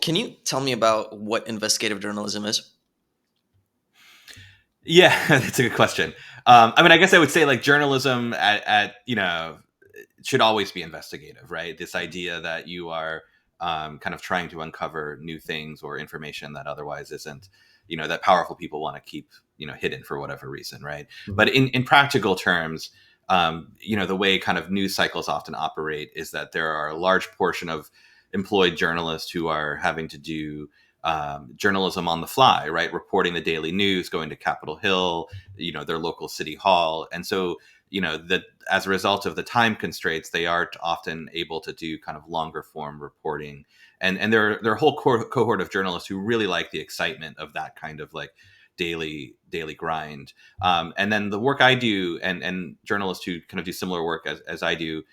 Can you tell me about what investigative journalism is? Yeah, that's a good question. I guess I would say like journalism at should always be investigative, right? This idea that you are kind of trying to uncover new things or information that otherwise isn't, that powerful people want to keep, hidden for whatever reason, right? Mhm. But in practical terms, the way kind of news cycles often operate is that there are a large portion of employed journalists who are having to do journalism on the fly, right? Reporting the daily news, going to Capitol Hill, their local city hall. And so, that as a result of the time constraints, they are often able to do kind of longer form reporting. And there are a whole cohort of journalists who really like the excitement of that kind of like daily grind. And then the work I do and journalists who kind of do similar work as I do,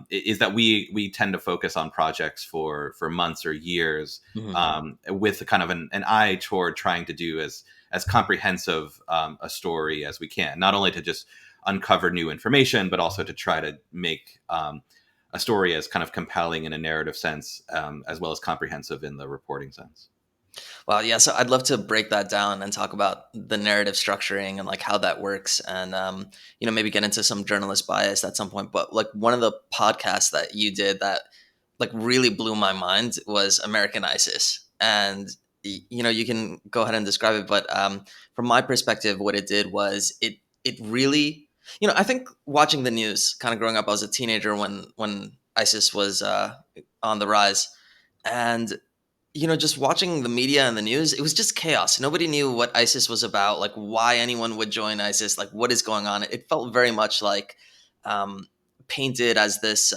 is that we tend to focus on projects for months or years, Mhm. with kind of an eye toward trying to do as comprehensive a story as we can, not only to just uncover new information, but also to try to make a story as kind of compelling in a narrative sense, as well as comprehensive in the reporting sense. Wow, yeah. So I'd love to break that down and talk about the narrative structuring and like how that works, and maybe get into some journalist bias at some point. But like one of the podcasts that you did that like really blew my mind was American ISIS, and you can go ahead and describe it. But from my perspective, what it did was it really, I think watching the news, kind of growing up, I was a teenager when ISIS was on the rise, and just watching the media and the news, it was just chaos. Nobody knew what ISIS was about, like why anyone would join ISIS, like what is going on. It felt very much like um, painted as this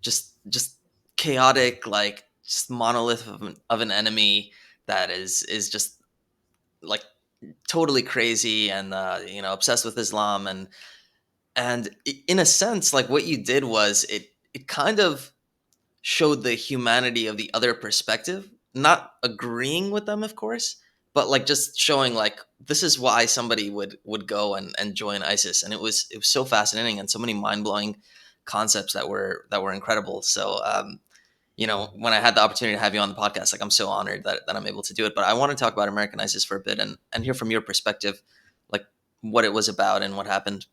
just chaotic, like just monolith of an enemy that is just like totally crazy and obsessed with Islam, and in a sense, like what you did was it kind of showed the humanity of the other perspective, not agreeing with them, of course, but like just showing like this is why somebody would go and join ISIS. And it was so fascinating and so many mind-blowing concepts that were incredible. So when I had the opportunity to have you on the podcast, like I'm so honored that I'm able to do it. But I want to talk about American ISIS for a bit and hear from your perspective, like what it was about and what happened.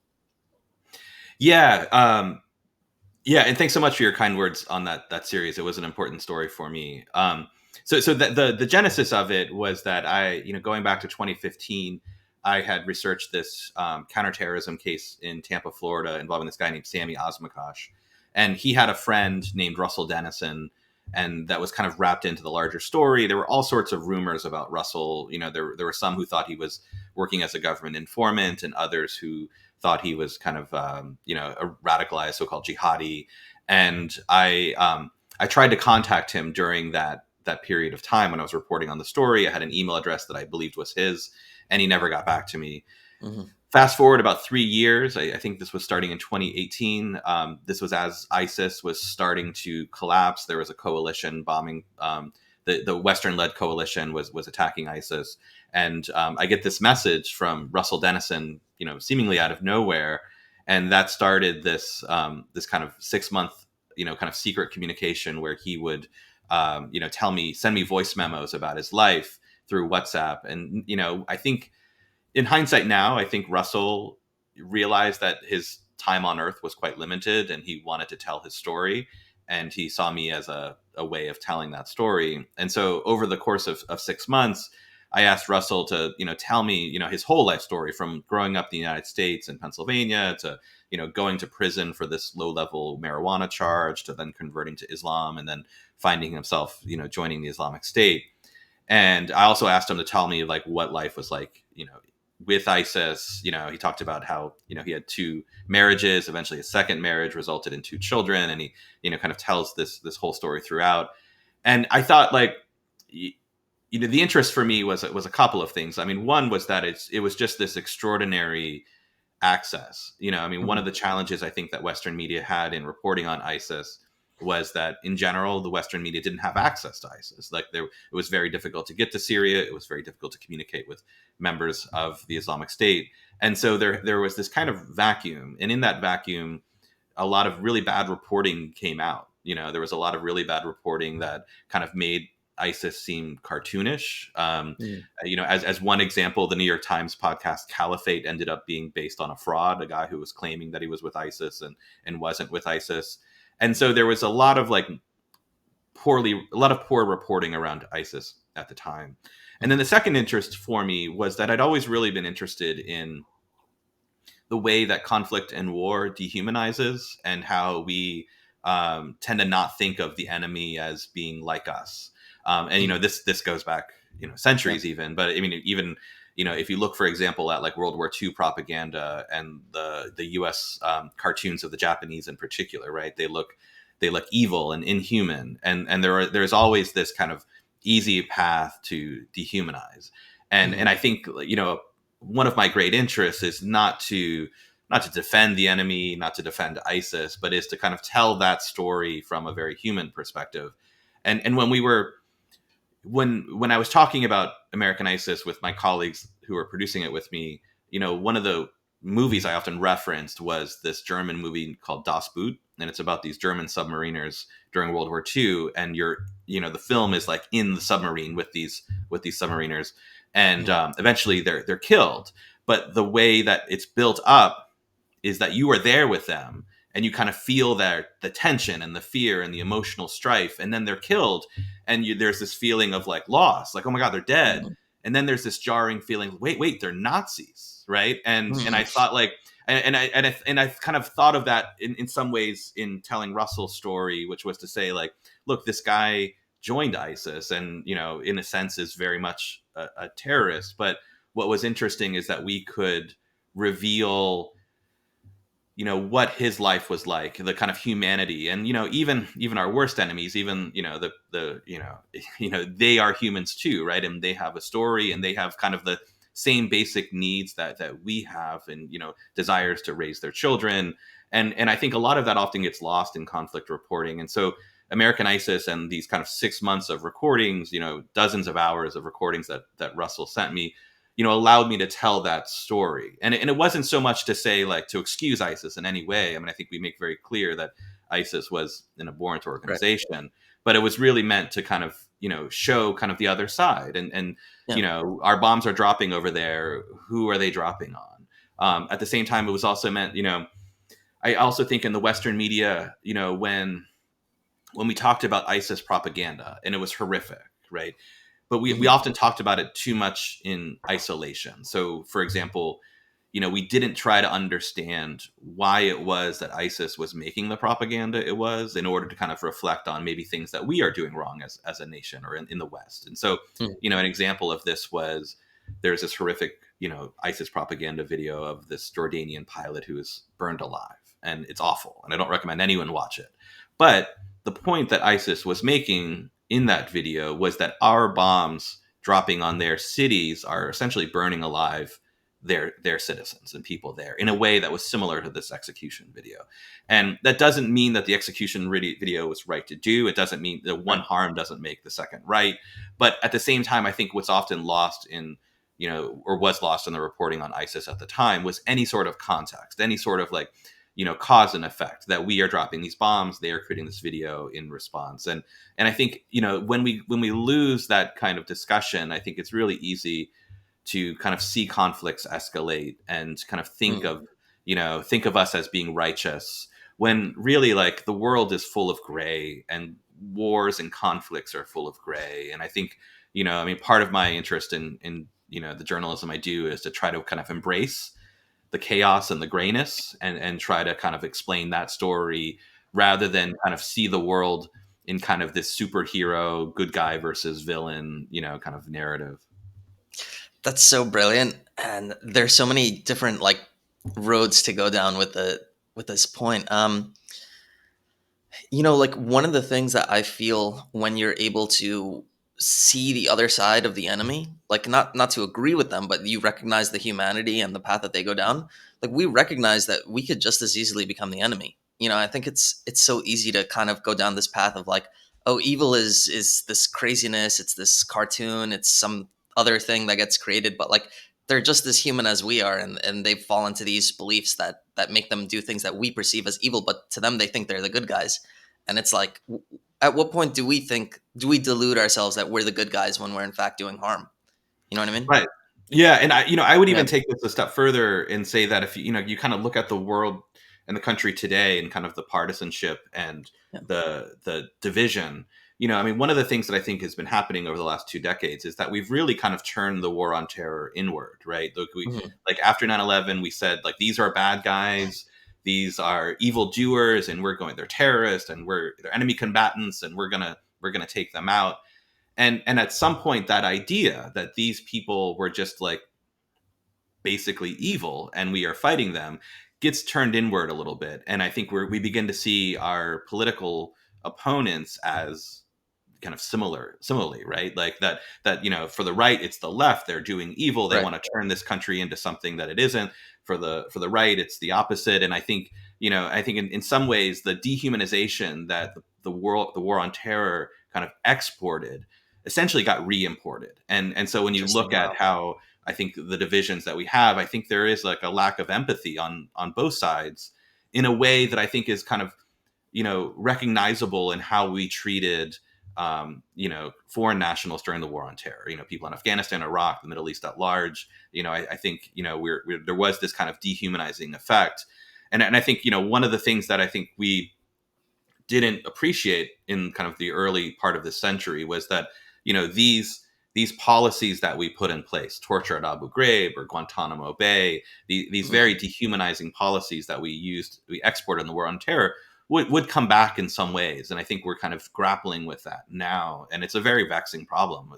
Yeah, yeah, and thanks so much for your kind words on that series. It was an important story for me. So the genesis of it was that going back to 2015, I had researched this counterterrorism case in Tampa, Florida, involving this guy named Sammy Osmakash, and he had a friend named Russell Dennison, and that was kind of wrapped into the larger story. There were all sorts of rumors about Russell. There were some who thought he was working as a government informant, and others who thought he was kind of a radicalized so-called jihadi. And I tried to contact him during that period of time when I was reporting on the story. I had an email address that I believed was his, and he never got back to me. Hmm. Fast forward about 3 years, I think this was starting in 2018. This was as ISIS was starting to collapse. There was a coalition bombing. The Western-led coalition was attacking ISIS, and I get this message from Russell Dennison, seemingly out of nowhere, and that started this kind of 6 month, kind of secret communication where he would, send me voice memos about his life through WhatsApp, and I think in hindsight now, I think Russell realized that his time on Earth was quite limited, and he wanted to tell his story, and he saw me as a way of telling that story. And so over the course of 6 months, I asked Russell to, tell me, his whole life story from growing up in the United States and Pennsylvania to, going to prison for this low level marijuana charge to then converting to Islam and then finding himself, joining the Islamic State. And I also asked him to tell me like what life was like, with ISIS. He talked about how, he had two marriages, eventually his second marriage resulted in two children. And he, kind of tells this whole story throughout. And I thought like, the interest for me was a couple of things. I mean, one was that it was just this extraordinary access. One Hmm. of the challenges I think that Western media had in reporting on ISIS was that in general the Western media didn't have access to ISIS. Like it was very difficult to get to Syria. It was very difficult to communicate with members of the Islamic State, and so there was this kind of vacuum. And in that vacuum, a lot of really bad reporting came out. There was a lot of really bad reporting that kind of made ISIS seem cartoonish. Mm. As one example, the New York Times podcast Caliphate ended up being based on a fraud, a guy who was claiming that he was with ISIS and wasn't with ISIS. And so there was a lot of poor reporting around ISIS at the time. And then the second interest for me was that I'd always really been interested in the way that conflict and war dehumanizes, and how we tend to not think of the enemy as being like us. And Mm. this goes back Yeah. centuries even. But I mean, even if you look, for example, at like World War II propaganda and the U.S. Cartoons of the Japanese in particular, right? They look evil and inhuman, and there's always this kind of easy path to dehumanize. And Mm. I think one of my great interests is not to defend the enemy, not to defend ISIS, but is to kind of tell that story from a very human perspective. And when I was talking about American ISIS with my colleagues who were producing it with me, one of the movies I often referenced was this German movie called Das Boot, and it's about these German submariners during World War II, and the film is like in the submarine with these submariners, and Mm. eventually they're killed. But the way that it's built up is that you are there with them, and you kind of feel the tension and the fear and the emotional strife, and then they're killed, and there's this feeling of like loss, like, oh my god, they're dead. Mm. And then there's this jarring feeling, wait, they're Nazis, right? And I Mm. thought, like, and I kind of thought of that in some ways in telling Russell's story, which was to say, like, look, this guy joined ISIS, and in a sense is very much a terrorist. But what was interesting is that we could reveal what his life was like, the kind of humanity. And even our worst enemies, even the they are humans too, right? And they have a story, and they have kind of the same basic needs that we have, and desires to raise their children. And I think a lot of that often gets lost in conflict reporting. And so American ISIS and these kind of 6 months of recordings, dozens of hours of recordings that Russell sent me, allowed me to tell that story. And it wasn't so much to say, like, to excuse ISIS in any way. I mean, I think we make very clear that ISIS was an abhorrent Right. organization, but it was really meant to kind of, show kind of the other side. And Yeah. our bombs are dropping over there. Who are they dropping on? At the same time, it was also meant, I also think in the Western media, when we talked about ISIS propaganda, and it was horrific, right? But we Mhm. often talked about it too much in isolation. So, for example, we didn't try to understand why it was that ISIS was making the propaganda it was, in order to kind of reflect on maybe things that we are doing wrong as a nation, or in the West. And so, Mm. an example of this was, there's this horrific, ISIS propaganda video of this Jordanian pilot who is burned alive. And it's awful. And I don't recommend anyone watch it. But the point that ISIS was making in that video was that our bombs dropping on their cities are essentially burning alive their citizens and people there, in a way that was similar to this execution video. And that doesn't mean that the execution video was right to do. It doesn't mean that one Right. harm doesn't make the second right. But at the same time, I think what's often lost or was lost in the reporting on ISIS at the time, was any sort of context, any sort of, like, cause and effect, that we are dropping these bombs, they are creating this video in response. And I think, when we lose that kind of discussion, I think it's really easy to kind of see conflicts escalate, and kind of think Mm. of us as being righteous, when really, like, the world is full of gray, and wars and conflicts are full of gray. And I think, I mean, part of my interest in the journalism I do is to try to kind of embrace the chaos and the grayness, and try to kind of explain that story, rather than kind of see the world in kind of this superhero, good guy versus villain, kind of narrative. That's so brilliant, and there's so many different like roads to go down with this point. Like one of the things that I feel when you're able to see the other side of the enemy, like not to agree with them, but you recognize the humanity and the path that they go down. Like we recognize that we could just as easily become the enemy. I think it's so easy to kind of go down this path of like, oh, evil is this craziness, it's this cartoon, it's some other thing that gets created, but like they're just as human as we are, and they fall into these beliefs that make them do things that we perceive as evil, but to them they think they're the good guys. And it's like, at what point do we delude ourselves that we're the good guys when we're in fact doing harm? You know what I mean? Right. Yeah, and I would Yeah. even take this a step further and say that if you kind of look at the world and the country today and kind of the partisanship and Yeah. the division, I mean, one of the things that I think has been happening over the last 2 decades is that we've really kind of turned the war on terror inward, right? Look, Mhm. like after 9/11, we said like these are bad guys, these are evil doers, and they're terrorists, and they're enemy combatants, and we're gonna take them out. And at some point, that idea that these people were just like basically evil and we are fighting them gets turned inward a little bit, and I think we begin to see our political opponents as kind of similarly, right? Like that for the right it's the left, they're doing evil, they Right. want to turn this country into something that it isn't. For the right it's the opposite, and I think in some ways the dehumanization that the war on terror kind of exported essentially got re-imported, and so when you Interesting. look at Wow. how I think the divisions that we have, I think there is like a lack of empathy on both sides in a way that I think is kind of recognizable in how we treated foreign nationals during the war on terror. People in Afghanistan, Iraq, the Middle East at large. I think there was this kind of dehumanizing effect, and I think one of the things that I think we didn't appreciate in kind of the early part of this century was that these policies that we put in place, torture at Abu Ghraib or Guantanamo Bay, these Mhm. very dehumanizing policies that we exported in the war on terror would come back in some ways. And I think we're kind of grappling with that now. And it's a very vexing problem.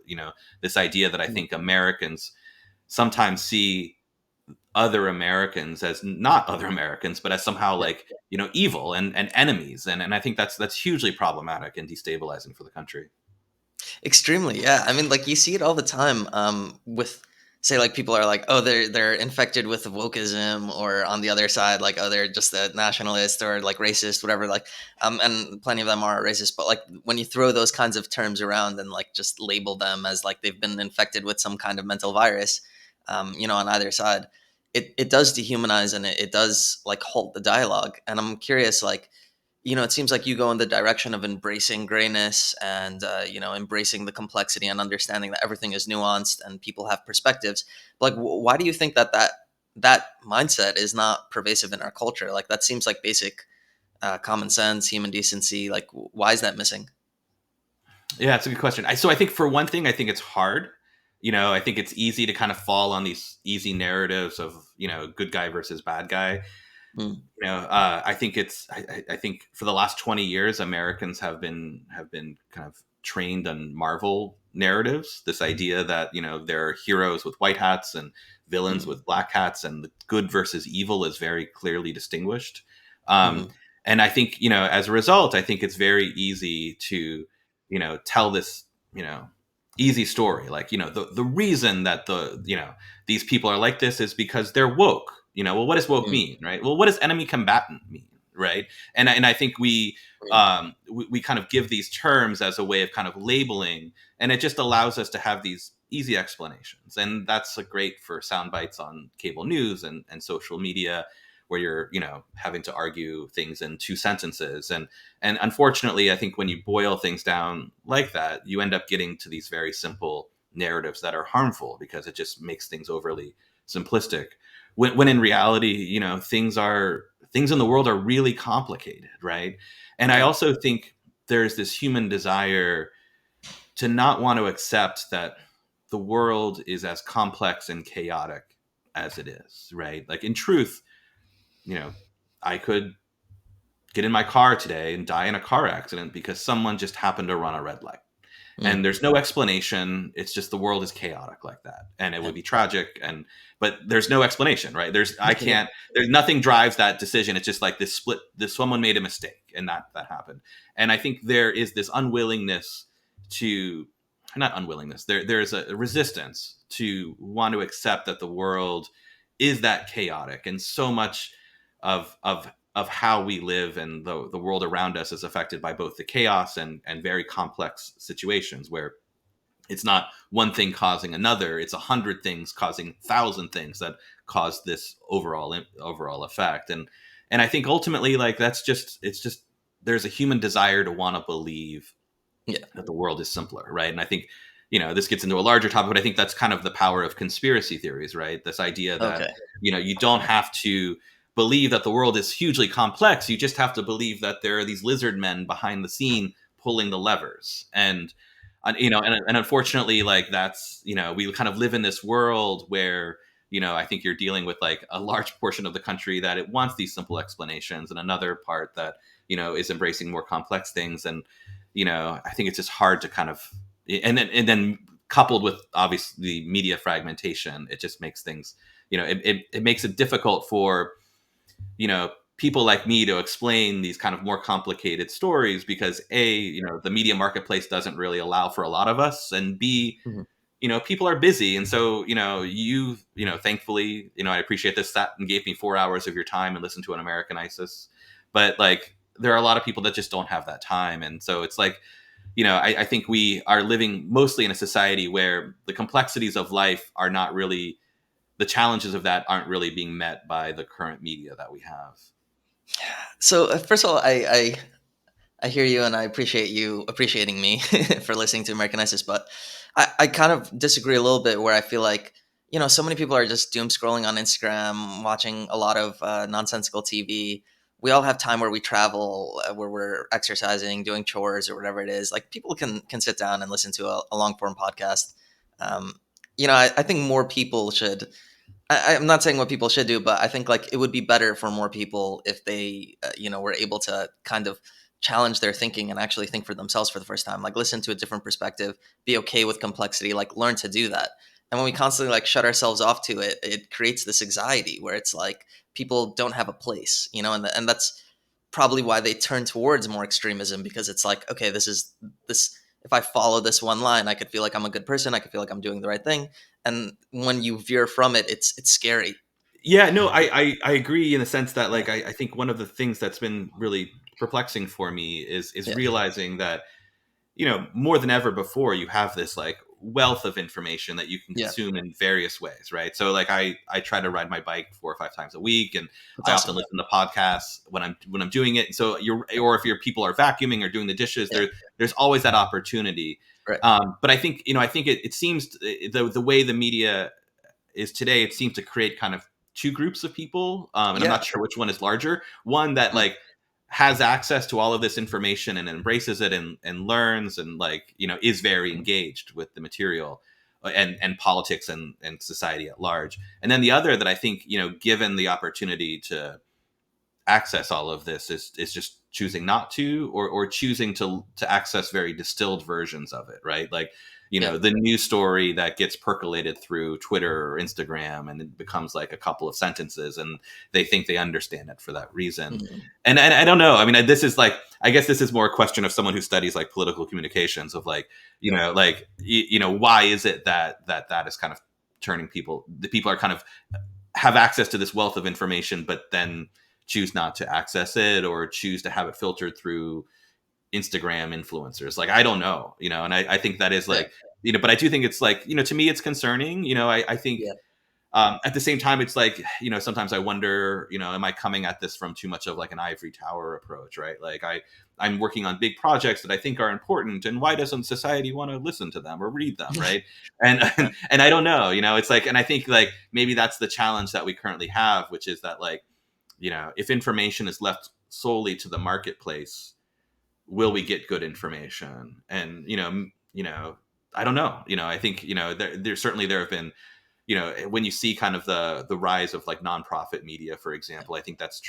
This idea that I Mhm. think Americans sometimes see other Americans as not other Americans, but as somehow Yeah. like, evil and enemies. And I think that's hugely problematic and destabilizing for the country. Extremely, yeah. I mean, like you see it all the time. With say like people are like, oh, they're infected with wokeism, or on the other side, like, oh, they're just a nationalist or like racist, whatever. Like, and plenty of them are racist. But like when you throw those kinds of terms around and like just label them as like they've been infected with some kind of mental virus, on either side, it does dehumanize, and it does like halt the dialogue. And I'm curious, like, it seems like you go in the direction of embracing grayness and, embracing the complexity and understanding that everything is nuanced and people have perspectives. Like, why do you think that mindset is not pervasive in our culture? Like, that seems like basic common sense, human decency. Like, why is that missing? Yeah, it's a good question. So I think for one thing, I think it's hard. I think it's easy to kind of fall on these easy narratives of, good guy versus bad guy. Mm, I think I think for the last 20 years, Americans have been kind of trained on Marvel narratives. This idea that there are heroes with white hats and villains mm, with black hats, and the good versus evil is very clearly distinguished. Um, mm, and I think as a result, I think it's very easy to tell this easy story, like the reason that these people are like this is because they're woke. Well, what does woke mm, mean, right? Well, what does enemy combatant mean, right? And I think mm. we kind of give these terms as a way of kind of labeling, and it just allows us to have these easy explanations, and that's great for sound bites on cable news and social media, where you're having to argue things in 2 sentences, and unfortunately, I think when you boil things down like that, you end up getting to these very simple narratives that are harmful because it just makes things overly simplistic. When in reality, things in the world are really complicated, right? And I Yeah. also think there's this human desire to not want to accept that the world is as complex and chaotic as it is, right? Like in truth, you know, I could get in my car today and die in a car accident because someone just happened to run a red light. And Mm, there's no explanation. It's just the world is chaotic like that. And it yeah. would be tragic. But there's no explanation, right? Yeah. There's nothing drives that decision. It's just like this split, this someone made a mistake and that happened. And I think there is this unwillingness to, not unwillingness, there's a resistance to want to accept that the world is that chaotic, and so much of how we live and the world around us is affected by both the chaos and very complex situations where it's not one thing causing another, it's 100 things causing 1,000 things that cause this overall effect. And I think ultimately, like, it's just there's a human desire to want to believe Yeah. that the world is simpler, right? And I think, this gets into a larger topic, but I think that's kind of the power of conspiracy theories, right? This idea that, Okay. you don't have to believe that the world is hugely complex. You just have to believe that there are these lizard men behind the scene pulling the levers. And unfortunately, like, that's, we kind of live in this world where, I think you're dealing with like a large portion of the country that it wants these simple explanations, and another part that, is embracing more complex things. And, I think it's just hard to kind of, and then coupled with obviously media fragmentation, it just makes things, it makes it difficult for, people like me to explain these kind of more complicated stories, because the media marketplace doesn't really allow for a lot of us, and B, Mhm. people are busy. And so, thankfully, I appreciate this, sat and gave me 4 hours of your time and listened to an American ISIS. But like, there are a lot of people that just don't have that time. And so it's like, I think we are living mostly in a society where the complexities of life are not really, the challenges of that aren't really being met by the current media that we have. So first of all, I hear you, and I appreciate you appreciating me for listening to American ISIS. But I kind of disagree a little bit, where I feel like, so many people are just doom scrolling on Instagram, watching a lot of nonsensical TV. We all have time where we travel, where we're exercising, doing chores, or whatever it is. Like, people can sit down and listen to a long form podcast. Um, I think more people should. I'm not saying what people should do, but I think like it would be better for more people if they, were able to kind of challenge their thinking and actually think for themselves for the first time. Like, listen to a different perspective, be okay with complexity, like learn to do that. And when we constantly like shut ourselves off to it, it creates this anxiety where it's like people don't have a place, and that's probably why they turn towards more extremism, because it's like, okay, this is this. If I follow this one line, I could feel like I'm a good person. I could feel like I'm doing the right thing, and when you veer from it, it's scary. Yeah, no, I agree in the sense that, Yeah, like, I think one of the things that's been really perplexing for me is yeah, realizing that, more than ever before, you have this like wealth of information that you can yeah. consume in various ways, right? So like, I try to ride my bike 4 or 5 times a week, and That's I often awesome. listen to podcasts when I'm doing it. And so or if your people are vacuuming or doing the dishes, Yeah, there's always that opportunity. right. But I think it seems the way the media is today, it seems to create kind of two groups of people, and I'm Yeah, not sure which one is larger. One that mm, like has access to all of this information and embraces it, and learns, and like, is very mm, engaged with the material, and politics, and society at large. And then the other that I think, given the opportunity to access all of this, is just choosing not to, or choosing to access very distilled versions of it, right? Like, yeah, the news story that gets percolated through Twitter or Instagram, and it becomes like a couple of sentences, and they think they understand it for that reason. mm, And I don't know, I mean, this is like, I guess this is more a question of someone who studies like political communications, of like, like, why is it that is kind of turning people, the people are kind of have access to this wealth of information, but then choose not to access it, or choose to have it filtered through Instagram influencers. Like, I don't know, and I think that is yeah, like, but I do think it's like, to me, it's concerning. I think, yeah, at the same time, it's like, sometimes I wonder, am I coming at this from too much of like an ivory tower approach, right? Like, I'm working on big projects that I think are important, and why doesn't society want to listen to them or read them, right? And yeah, and I don't know, it's like, and I think like maybe that's the challenge that we currently have, which is that, like, if information is left solely to the marketplace, will we get good information? And I don't know. I think, there certainly, there have been, when you see kind of the rise of like nonprofit media, for example, I think that's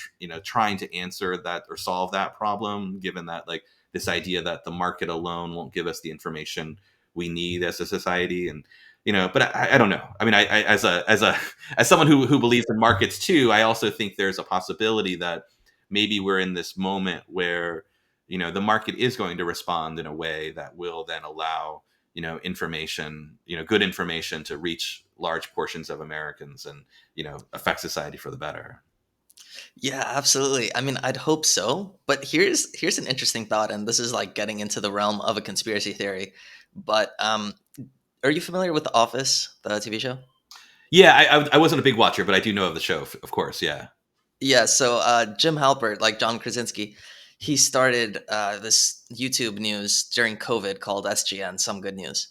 trying to answer that or solve that problem, given that, like, this idea that the market alone won't give us the information we need as a society. And but I don't know. I mean, I as someone who believes in markets too, I also think there's a possibility that maybe we're in this moment where the market is going to respond in a way that will then allow information, good information, to reach large portions of Americans, and affect society for the better. yeah. Absolutely. I mean, I'd hope so. But here's an interesting thought, and this is like getting into the realm of a conspiracy theory. But are you familiar with The Office, the TV show? Yeah, I wasn't a big watcher, but I do know of the show, of course. Yeah. Yeah. So Jim Halpert, like John Krasinski, he started this YouTube news during COVID called SGN, Some Good News.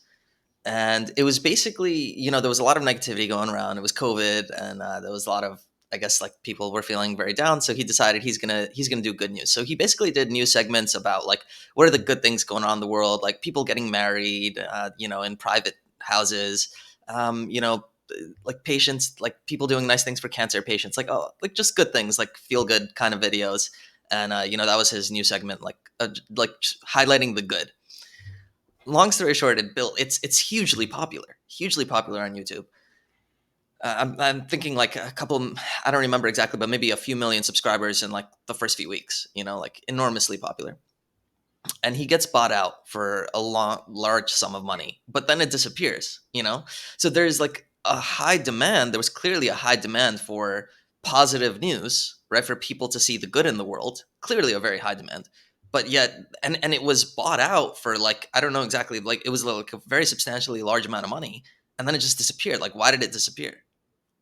And it was basically, there was a lot of negativity going around. It was COVID, and there was a lot of, I guess, like, people were feeling very down. So he decided he's gonna do good news. So he basically did news segments about, like, what are the good things going on in the world, like people getting married, in private houses, like patients, like people doing nice things for cancer patients, like, oh, like just good things, like feel good kind of videos. And that was his new segment, like highlighting the good. Long story short, it's hugely popular on YouTube. I'm thinking like a couple, I don't remember exactly, but maybe a few million subscribers in like the first few weeks. Like enormously popular. And he gets bought out for a large sum of money, but then it disappears. So there's like a high demand. There was clearly a high demand for positive news, right? For people to see the good in the world. Clearly a very high demand. But yet, and it was bought out for, like, I don't know exactly, like it was like a very substantially large amount of money, and then it just disappeared. Like, why did it disappear?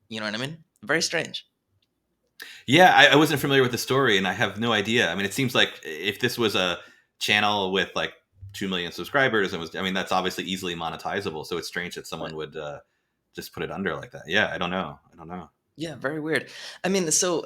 You know what I mean? Very strange. Yeah, I wasn't familiar with the story, and I have no idea. I mean, it seems like if this was a channel with like 2 million subscribers, and was, I mean, that's obviously easily monetizable. So it's strange that Right. someone would just put it under like that. Yeah, I don't know. I don't know. Yeah, very weird. I mean, so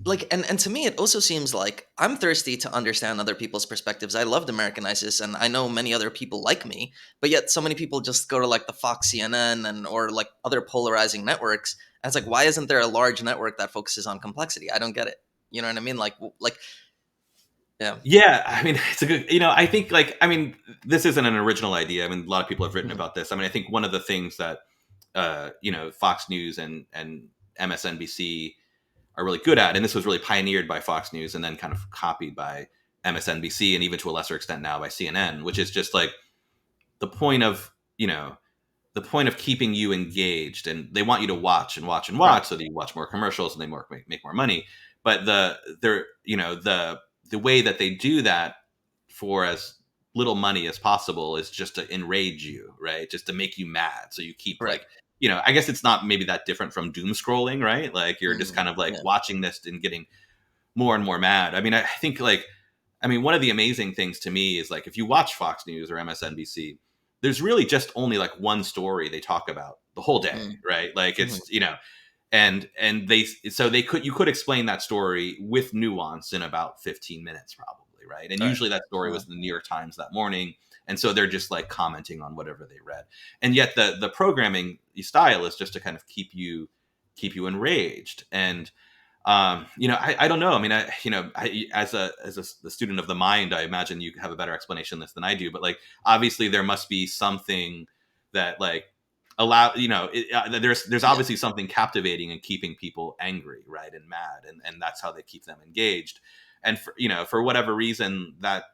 like, and to me it also seems like I'm thirsty to understand other people's perspectives. I loved American ISIS, and I know many other people like me, but yet so many people just go to like the Fox CNN and or like other polarizing networks. And it's like, why isn't there a large network that focuses on complexity? I don't get it. You know what I mean? Like yeah. Yeah, I mean, it's a good, I think like, I mean, this isn't an original idea. I mean, a lot of people have written Mhm. about this. I mean, I think one of the things that, Fox News and MSNBC are really good at, and this was really pioneered by Fox News and then kind of copied by MSNBC and even to a lesser extent now by CNN, which is just like the point of, the point of keeping you engaged, and they want you to watch and watch and Right. watch so that you watch more commercials and they make more money. But the way that they do that for as little money as possible is just to enrage you, right? Just to make you mad. So you keep Right. like, I guess it's not maybe that different from doom scrolling, right? Like you're just Mhm. kind of like Yeah. watching this and getting more and more mad. I mean, I think like, I mean, one of the amazing things to me is like if you watch Fox News or MSNBC, there's really just only like one story they talk about the whole day, Mm. right? Like Mhm. it's, and they so they could you could explain that story with nuance in about 15 minutes probably, right? And Right. usually that story Yeah. was in the New York Times that morning, and so they're just like commenting on whatever they read. And yet the programming style is just to kind of keep you enraged. And I don't know. I mean, the student of the mind, I imagine you have a better explanation this than I do. But like, obviously, there must be something that like there's Yeah. obviously something captivating in keeping people angry, right, and mad, and that's how they keep them engaged. And for whatever reason, that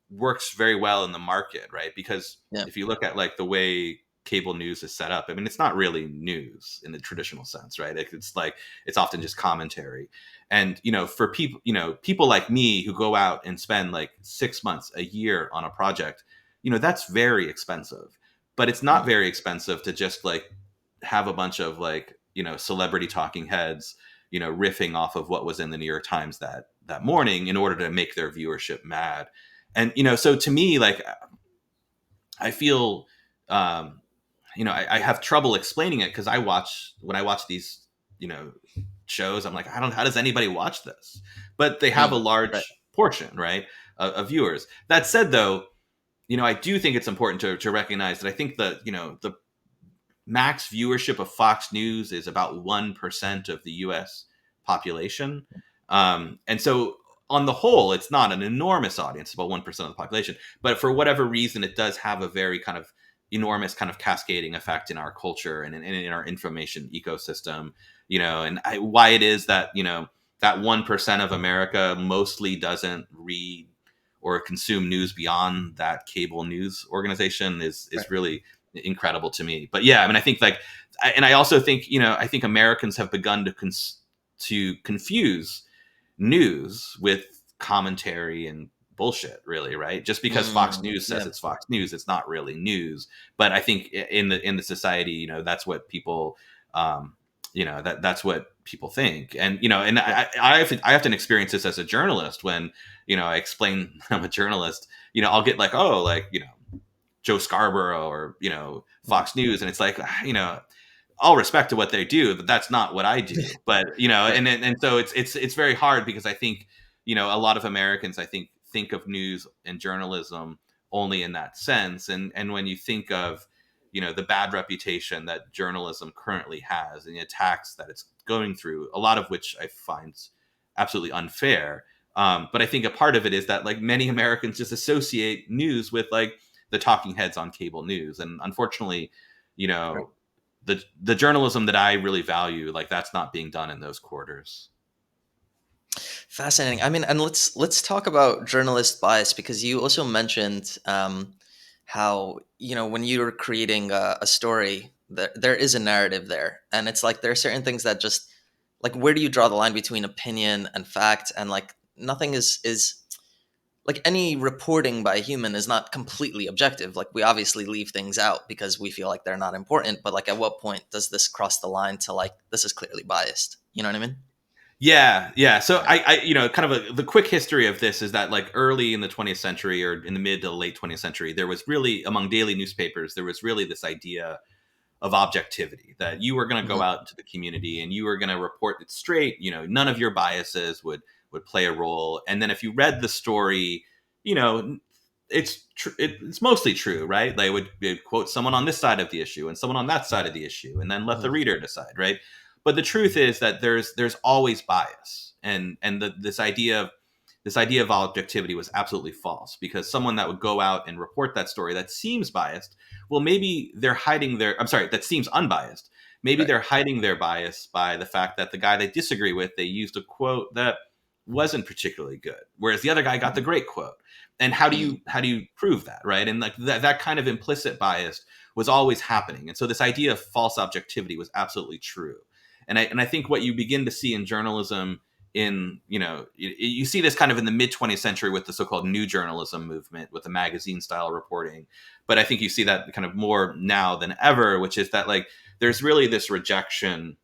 works very well in the market, right? Because Yeah. if you look at like the way cable news is set up, I mean, it's not really news in the traditional sense, right? It's like it's often just commentary. And for people, people like me who go out and spend like 6 months, a year on a project, that's very expensive. But it's not Mhm. very expensive to just like have a bunch of like celebrity talking heads riffing off of what was in the New York Times that morning in order to make their viewership mad. And so to me, like, I feel I have trouble explaining it because when I watch these you know shows, I'm like, I don't, how does anybody watch this? But they have a Mm. Right. large portion, right, of viewers. That said, though, I do think it's important to recognize that I think that the max viewership of Fox News is about 1% of the US population. And so on the whole, it's not an enormous audience, about 1% of the population. But for whatever reason, it does have a very kind of enormous kind of cascading effect in our culture and in our information ecosystem, and why it is that, that 1% of America mostly doesn't read or consume news beyond that cable news organization Right. is really incredible to me. But yeah, I mean, I think like, and I also think, I think Americans have begun to confuse news with commentary and bullshit, really, right? Just because Fox Mm. News says Yeah. it's Fox News, it's not really news. But I think in the society, that's what people, that's what people think. And and I often experience this as a journalist when I explain I'm a journalist. I'll get like, oh, like Joe Scarborough or Fox News, and it's like all respect to what they do, but that's not what I do. But Right. and so it's very hard because I think a lot of Americans think of news and journalism only in that sense, and when you think of the bad reputation that journalism currently has and the attacks that it's going through, a lot of which I find absolutely unfair. But I think a part of it is that like many Americans just associate news with like the talking heads on cable news, and unfortunately, you Right. know, the journalism that I really value, like that's not being done in those quarters. Fascinating. I mean, and let's talk about journalist bias, because you also mentioned how when you're creating a story, there is a narrative there, and it's like there are certain things that just like, where do you draw the line between opinion and fact? And like nothing is like, any reporting by a human is not completely objective. Like, we obviously leave things out because we feel like they're not important, but like, at what point does this cross the line to like, this is clearly biased? You know what I mean? Yeah. So kind of the quick history of this is that like early in the 20th century or in the mid to late 20th century, there was really among daily newspapers, there was really this idea of objectivity that you were going to go Hmm. out into the community and you were going to report it straight. None of your biases would play a role. And then if you read the story, you know, it's mostly true, right? They'd quote someone on this side of the issue and someone on that side of the issue, and then let the Hmm. reader decide, right? But the truth is that there's always bias, and this idea of objectivity was absolutely false, because someone that would go out and report that story that seems biased, well, maybe they're hiding their, I'm sorry, that seems unbiased. Maybe Right. they're hiding their bias by the fact that the guy they disagree with, they used a quote that wasn't particularly good, whereas the other guy got the great quote. And Mm. how do you prove that, right? And like that kind of implicit bias was always happening. And so this idea of false objectivity was absolutely true. And I think what you begin to see in journalism in you see this kind of in the mid 20th century with the so-called new journalism movement with the magazine style reporting, but I think you see that kind of more now than ever, which is that like there's really this rejection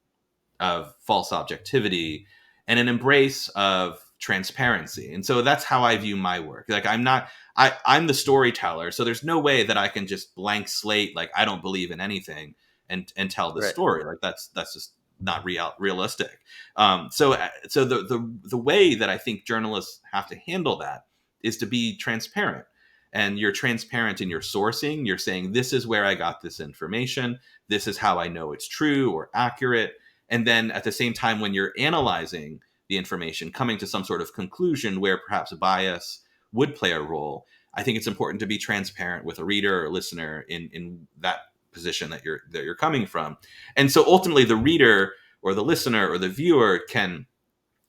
of false objectivity and an embrace of transparency. And so that's how I view my work. Like I'm the storyteller, so there's no way that I can just blank slate like I don't believe in anything and tell the Right. story. Like that's just not realistic. So the way that I think journalists have to handle that is to be transparent. And you're transparent in your sourcing. You're saying, this is where I got this information. This is how I know it's true or accurate. And then at the same time, when you're analyzing the information, coming to some sort of conclusion where perhaps bias would play a role, I think it's important to be transparent with a reader or listener in that position that you're coming from. And so ultimately the reader or the listener or the viewer can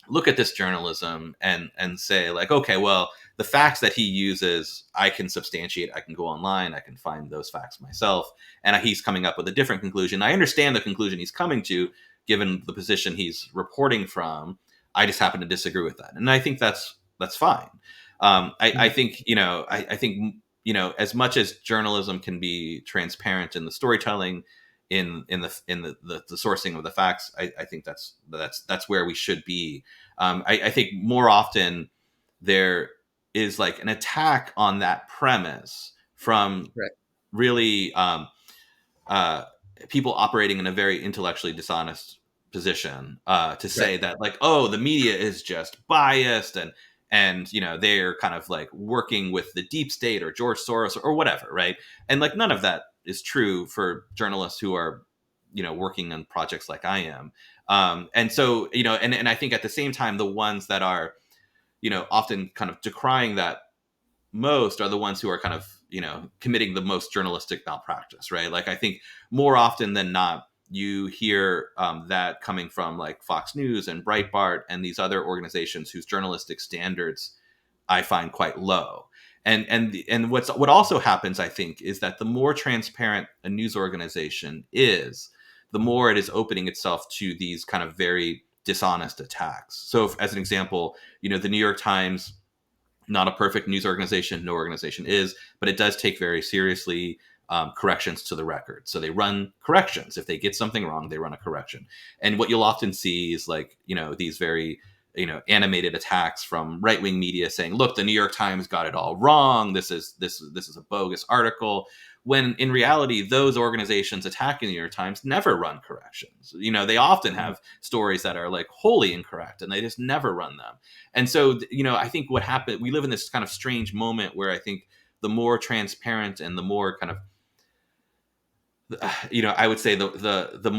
look at this journalism and say like, okay, well, the facts that he uses, I can substantiate. I can go online, I can find those facts myself, and he's coming up with a different conclusion. I understand the conclusion he's coming to given the position he's reporting from. I just happen to disagree with that, and I think that's fine. I Mhm. think I think as much as journalism can be transparent in the storytelling, in the sourcing of the facts, I think that's where we should be. I think more often there is like an attack on that premise from Right. really uh, people operating in a very intellectually dishonest position to Right. say that like, oh, the media is just biased and they're kind of like working with the deep state or George Soros or whatever, right? And like none of that is true for journalists who are working on projects like I am. And so and I think at the same time the ones that are often kind of decrying that most are the ones who are kind of committing the most journalistic malpractice, right? Like I think more often than not you hear that coming from like Fox News and Breitbart and these other organizations whose journalistic standards I find quite low. And what also happens, I think, is that the more transparent a news organization is, the more it is opening itself to these kind of very dishonest attacks. So, as an example, the New York Times, not a perfect news organization, no organization is, but it does take very seriously corrections to the record. So they run corrections. If they get something wrong, they run a correction. And what you'll often see is like, these very, animated attacks from right-wing media saying, look, the New York Times got it all wrong. This is a bogus article. When in reality, those organizations attacking the New York Times never run corrections. They often have stories that are like wholly incorrect and they just never run them. And so, I think what happened, we live in this kind of strange moment where I think the more transparent and the more kind of, I would say the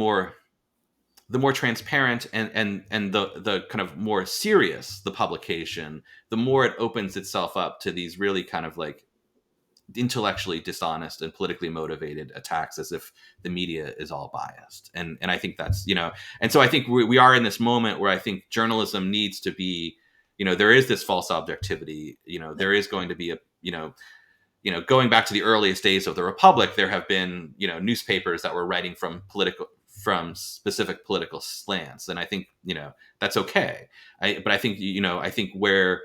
more transparent and the kind of more serious the publication, the more it opens itself up to these really kind of like intellectually dishonest and politically motivated attacks, as if the media is all biased. And I think that's, and so I think we are in this moment where I think journalism needs to be, there is this false objectivity, there is going to be a, going back to the earliest days of the Republic, there have been, newspapers that were writing from specific political slants. And I think, that's okay. But I think, I think where,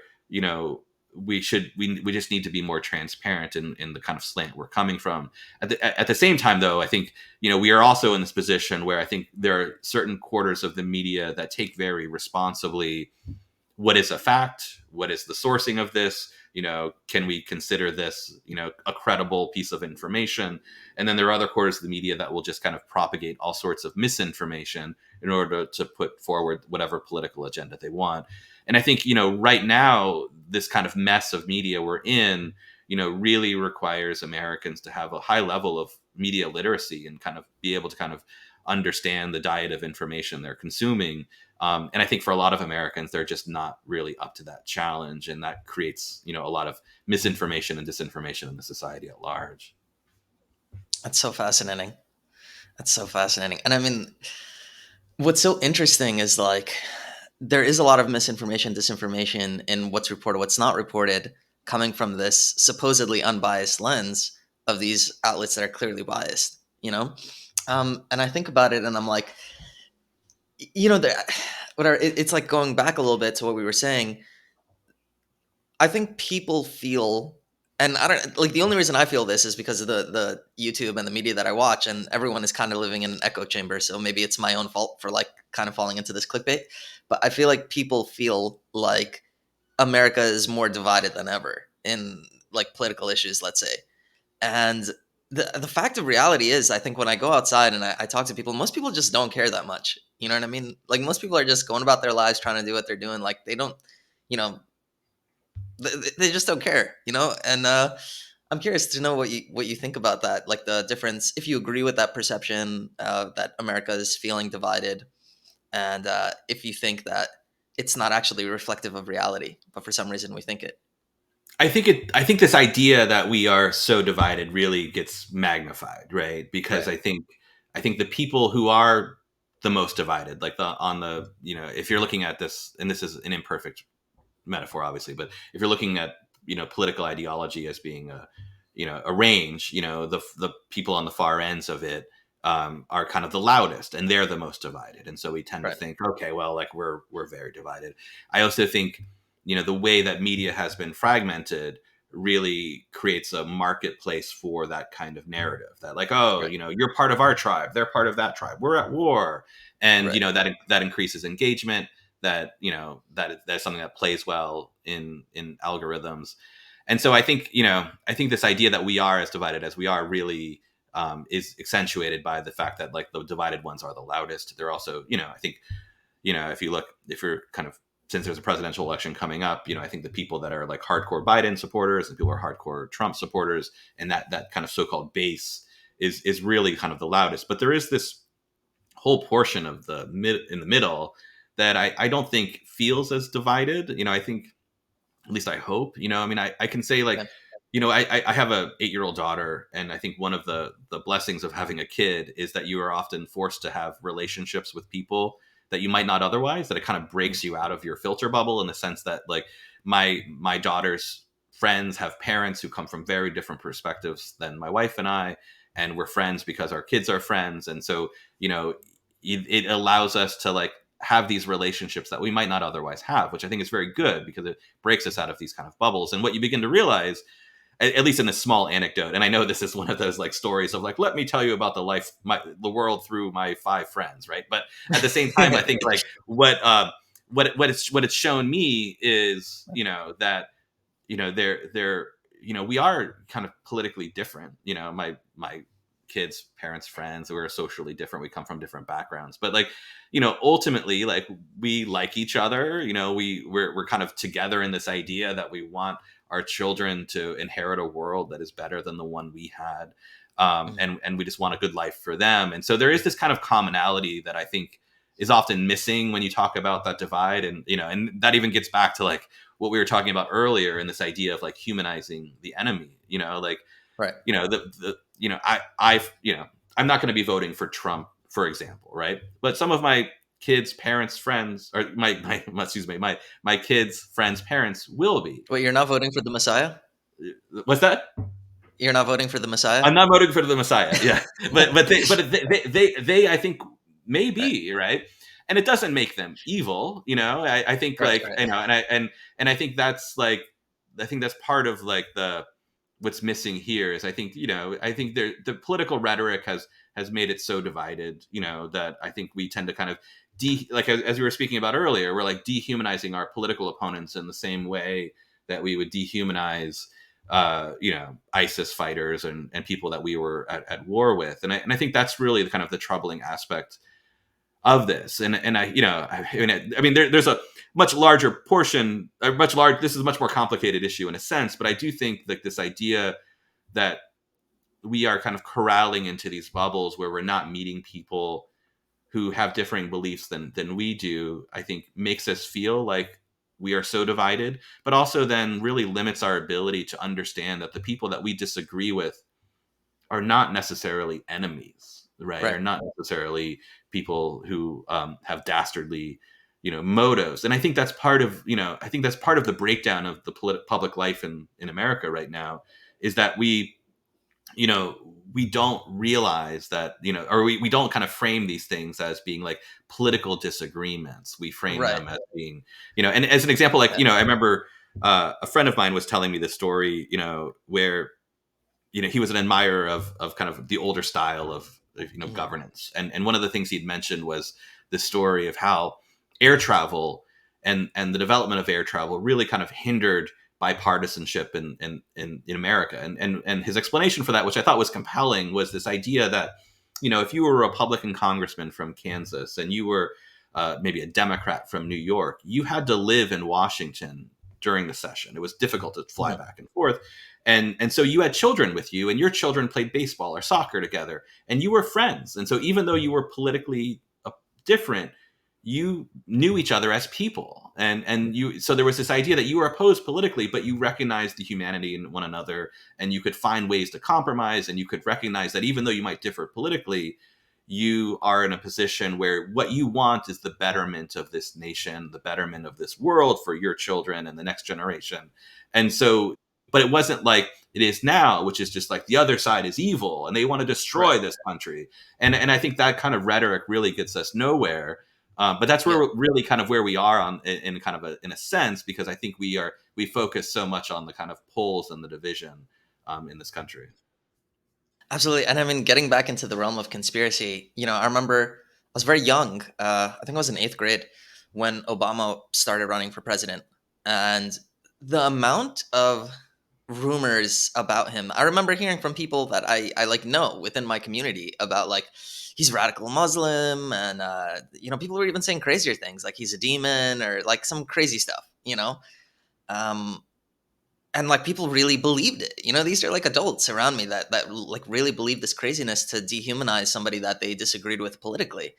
we just need to be more transparent in the kind of slant we're coming from. At the same time, though, I think, we are also in this position where I think there are certain quarters of the media that take very responsibly what is a fact, what is the sourcing of this, can we consider this, a credible piece of information? And then there are other quarters of the media that will just kind of propagate all sorts of misinformation in order to put forward whatever political agenda they want. And I think, right now, this kind of mess of media we're in, really requires Americans to have a high level of media literacy and kind of be able to kind of understand the diet of information they're consuming. And I think for a lot of Americans, they're just not really up to that challenge. And that creates, a lot of misinformation and disinformation in the society at large. That's so fascinating. That's so fascinating. And I mean, what's so interesting is like, there is a lot of misinformation, disinformation in what's reported, what's not reported, coming from this supposedly unbiased lens of these outlets that are clearly biased, And I think about it and I'm like, whatever. It's like going back a little bit to what we were saying. I think people feel, and I don't like, the only reason I feel this is because of the YouTube and the media that I watch, and everyone is kind of living in an echo chamber. So maybe it's my own fault for like kind of falling into this clickbait. But I feel like people feel like America is more divided than ever in like political issues, let's say. And the fact of reality is, I think when I go outside and I talk to people, most people just don't care that much. You know what I mean? Like most people are just going about their lives, trying to do what they're doing. Like they don't, you know, they just don't care. And I'm curious to know what you think about that. Like the difference, if you agree with that perception that America is feeling divided, and if you think that it's not actually reflective of reality, but for some reason we think it. I think this idea that we are so divided really gets magnified, right? Because Right. I think the people who are the most divided, like if you're looking at this, and this is an imperfect metaphor, obviously, but if you're looking at, political ideology as being a range, the people on the far ends of it are kind of the loudest and they're the most divided. And so we tend to Right. think, okay, well, like we're very divided. I also think, the way that media has been fragmented really creates a marketplace for that kind of narrative that like, oh, Right. you're part of our tribe, they're part of that tribe, we're at war. And, Right. that increases engagement, that's something that plays well in algorithms. And so I think this idea that we are as divided as we are really is accentuated by the fact that like the divided ones are the loudest. They're also, I think, if you're kind of, since there's a presidential election coming up, I think the people that are like hardcore Biden supporters and people who are hardcore Trump supporters, and that kind of so-called base is really kind of the loudest. But there is this whole portion of in the middle that I don't think feels as divided. I think, at least I hope, I mean, I can say like, Okay. I have a 8-year-old daughter, and I think one of the blessings of having a kid is that you are often forced to have relationships with people that you might not otherwise, that it kind of breaks you out of your filter bubble, in the sense that like my daughter's friends have parents who come from very different perspectives than my wife and I, and we're friends because our kids are friends. And so, it allows us to like have these relationships that we might not otherwise have, which I think is very good because it breaks us out of these kind of bubbles. And what you begin to realize at least in a small anecdote. And I know this is one of those like stories of like, let me tell you about the world through my 5 friends, right? But at the same time, I think like what it's shown me is, that, they're, we are kind of politically different. My kids, parents, friends, we're socially different. We come from different backgrounds, but like, ultimately, like, we like each other. We're kind of together in this idea that we want our children to inherit a world that is better than the one we had. And we just want a good life for them. And so there is this kind of commonality that I think is often missing when you talk about that divide. And that even gets back to like what we were talking about earlier in this idea of like humanizing the enemy, like, Right. I'm not going to be voting for Trump, for example, right? But some of my kids' parents, friends, or my kids' friends' parents will be. Wait, you're not voting for the Messiah? What's that? You're not voting for the Messiah? I'm not voting for the Messiah. Yeah, but they I think Right. maybe, right, and it doesn't make them evil. I think Right. like, Right. and I think that's like, I think that's part of like the what's missing here is, I think the political rhetoric has made it so divided, that I think we tend to kind of like, as we were speaking about earlier, we're like dehumanizing our political opponents in the same way that we would dehumanize ISIS fighters and people that we were at war with. And I think that's really the kind of the troubling aspect of this. And I mean, there's a much larger portion, this is a much more complicated issue in a sense, but I do think like this idea that we are kind of corralling into these bubbles where we're not meeting people who have differing beliefs than we do, I think makes us feel like we are so divided, but also then really limits our ability to understand that the people that we disagree with are not necessarily enemies, right? Are Right. not necessarily people who have dastardly, motives. And I think that's part of, the breakdown of the public life in America right now, is that you know, we don't realize that, or we don't kind of frame these things as being like political disagreements. We frame Right. them as being, and as an example, like, Yeah. I remember a friend of mine was telling me this story, where, he was an admirer of kind of the older style of Mhm. governance. And one of the things he'd mentioned was the story of how air travel and the development of air travel really kind of hindered bipartisanship in America. And his explanation for that, which I thought was compelling, was this idea that, if you were a Republican congressman from Kansas and you were maybe a Democrat from New York, you had to live in Washington during the session. It was difficult to fly Mhm. back and forth. And so you had children with you, and your children played baseball or soccer together, and you were friends. And so even though you were politically different, you knew each other as people. So there was this idea that you were opposed politically, but you recognized the humanity in one another, and you could find ways to compromise, and you could recognize that even though you might differ politically, you are in a position where what you want is the betterment of this nation, the betterment of this world for your children and the next generation. And so, but it wasn't like it is now, which is just like the other side is evil and they want to Right. destroy this country. And I think that kind of rhetoric really gets us nowhere. But that's Yeah. where really kind of where we are in kind of in a sense, because I think we focus so much on the kind of polls and the division in this country. Absolutely. And I mean, getting back into the realm of conspiracy, I remember I was very young. I think I was in eighth grade when Obama started running for president. And the amount of rumors about him, I remember hearing from people that I like know within my community about like, he's radical Muslim. And, people were even saying crazier things like he's a demon or like some crazy stuff. Um, and like people really believed it. These are like adults around me that like really believe this craziness to dehumanize somebody that they disagreed with politically.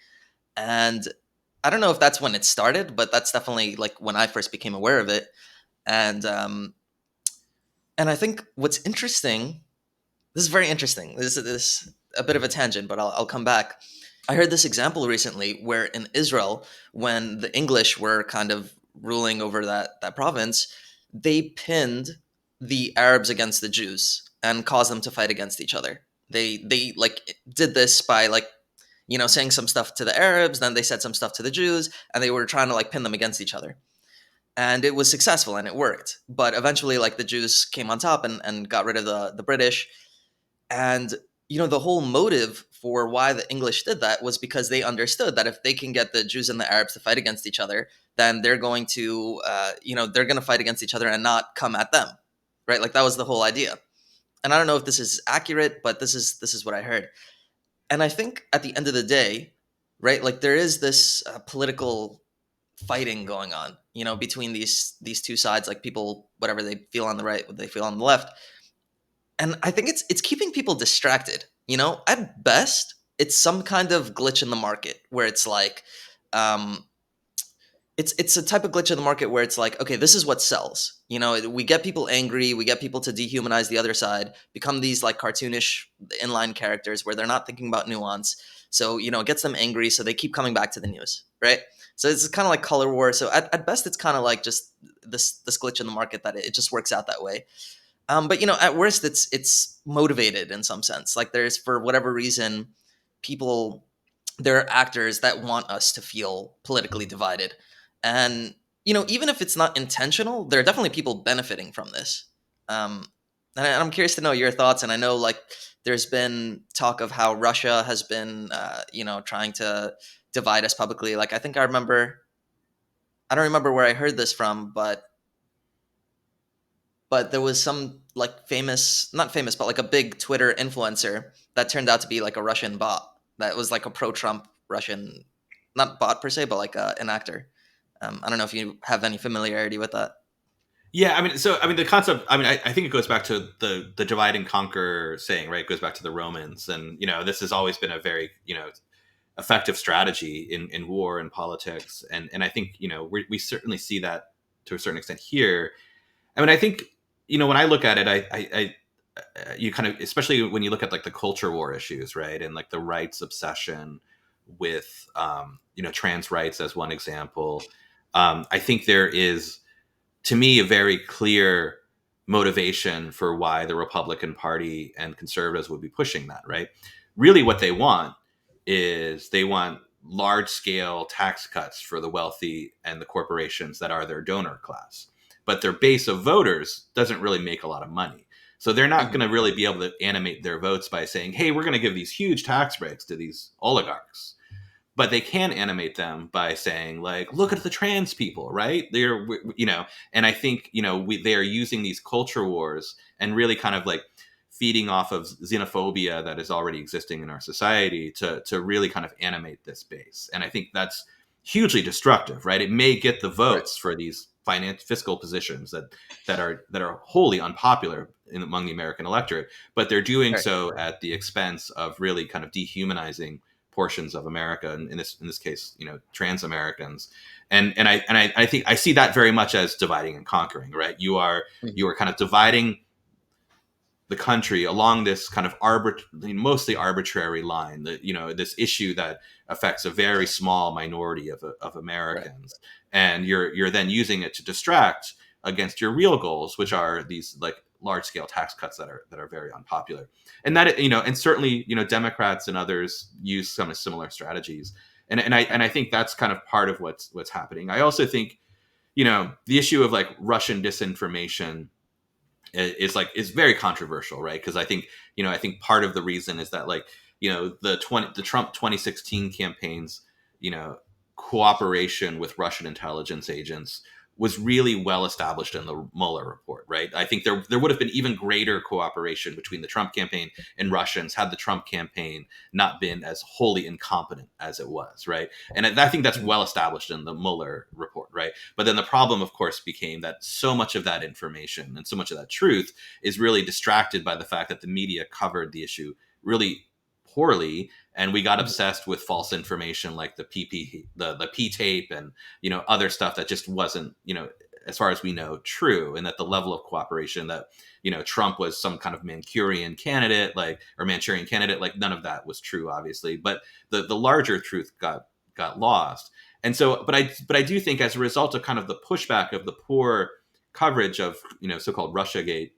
And I don't know if that's when it started, but that's definitely like when I first became aware of it. And I think what's interesting, this is very interesting, this a bit of a tangent, but I'll come back. I heard this example recently where in Israel, when the English were kind of ruling over that province, they pinned the Arabs against the Jews and caused them to fight against each other. They like did this by like saying some stuff to the Arabs, then they said some stuff to the Jews, and they were trying to like pin them against each other. and it was successful and it worked. But eventually, like, the Jews came on top and got rid of the British. And the whole motive for why the English did that was because they understood that if they can get the Jews and the Arabs to fight against each other, then they're going to they're going to fight against each other and not come at them, right? Like, that was the whole idea. And I don't know if this is accurate, but this is what I heard. And I think at the end of the day, right, like, there is this political fighting going on, between these two sides, like, people, whatever they feel on the right, what they feel on the left. And I think it's keeping people distracted. At best, it's some kind of glitch in the market where it's like, um, it's a type of glitch in the market where it's like, okay, this is what sells. We get people angry, we get people to dehumanize the other side, become these like cartoonish inline characters where they're not thinking about nuance. So it gets them angry, so they keep coming back to the news, right? So it's kind of like color war. So at best, it's kind of like just this glitch in the market that it just works out that way. But at worst, it's motivated in some sense. Like, there's, for whatever reason, people, there are actors that want us to feel politically divided, and even if it's not intentional, there are definitely people benefiting from this. Um, and I'm curious to know your thoughts. And I know, like, there's been talk of how Russia has been, trying to divide us publicly. Like, I don't remember where I heard this from, but there was some, like, famous, not famous, but like a big Twitter influencer that turned out to be like a Russian bot that was like a pro-Trump Russian, not bot per se, but like an actor. I don't know if you have any familiarity with that. Yeah, the concept. I think it goes back to the divide and conquer saying, right? It goes back to the Romans, and this has always been a very effective strategy in war and politics, and I think we certainly see that to a certain extent here. I think when I look at it, I you kind of, especially when you look at like the culture war issues, right, and like the rights obsession with trans rights as one example. I think there is, to me, a very clear motivation for why the Republican Party and conservatives would be pushing that, right? Really, what they want is they want large scale tax cuts for the wealthy and the corporations that are their donor class. But their base of voters doesn't really make a lot of money. So they're not Mhm. going to really be able to animate their votes by saying, hey, we're going to give these huge tax breaks to these oligarchs. But they can animate them by saying, like, look at the trans people, right? And I think they are using these culture wars and really kind of like feeding off of xenophobia that is already existing in our society to really kind of animate this base. And I think that's hugely destructive, right? It may get the Right. votes for these fiscal positions that are wholly unpopular among the American electorate, but they're doing Right. so at the expense of really kind of dehumanizing portions of America, and in this case, trans Americans, and I think I see that very much as dividing and conquering. Right, Mhm. you are kind of dividing the country along this kind of mostly arbitrary line. That this issue that affects a very small minority of Right. Americans, and you're then using it to distract against your real goals, which are these like large scale tax cuts that are very unpopular. And that and certainly Democrats and others use some similar strategies. And I think that's kind of part of what's happening. I also think the issue of like Russian disinformation is very controversial, right? Because I think part of the reason is that like the Trump 2016 campaigns, you know, cooperation with Russian intelligence agents was really well established in the Mueller report, right? I think there would have been even greater cooperation between the Trump campaign and Russians had the Trump campaign not been as wholly incompetent as it was, right? And I think that's Mhm. well established in the Mueller report, right? But then the problem, of course, became that so much of that information and so much of that truth is really distracted by the fact that the media covered the issue really poorly, and we got Mhm. obsessed with false information like the P tape and other stuff that just wasn't as far as we know true, and that the level of cooperation that Trump was some kind of Manchurian candidate, like none of that was true, obviously, but the larger truth got lost. And so, but I do think as a result of kind of the pushback of the poor coverage of so-called Russiagate,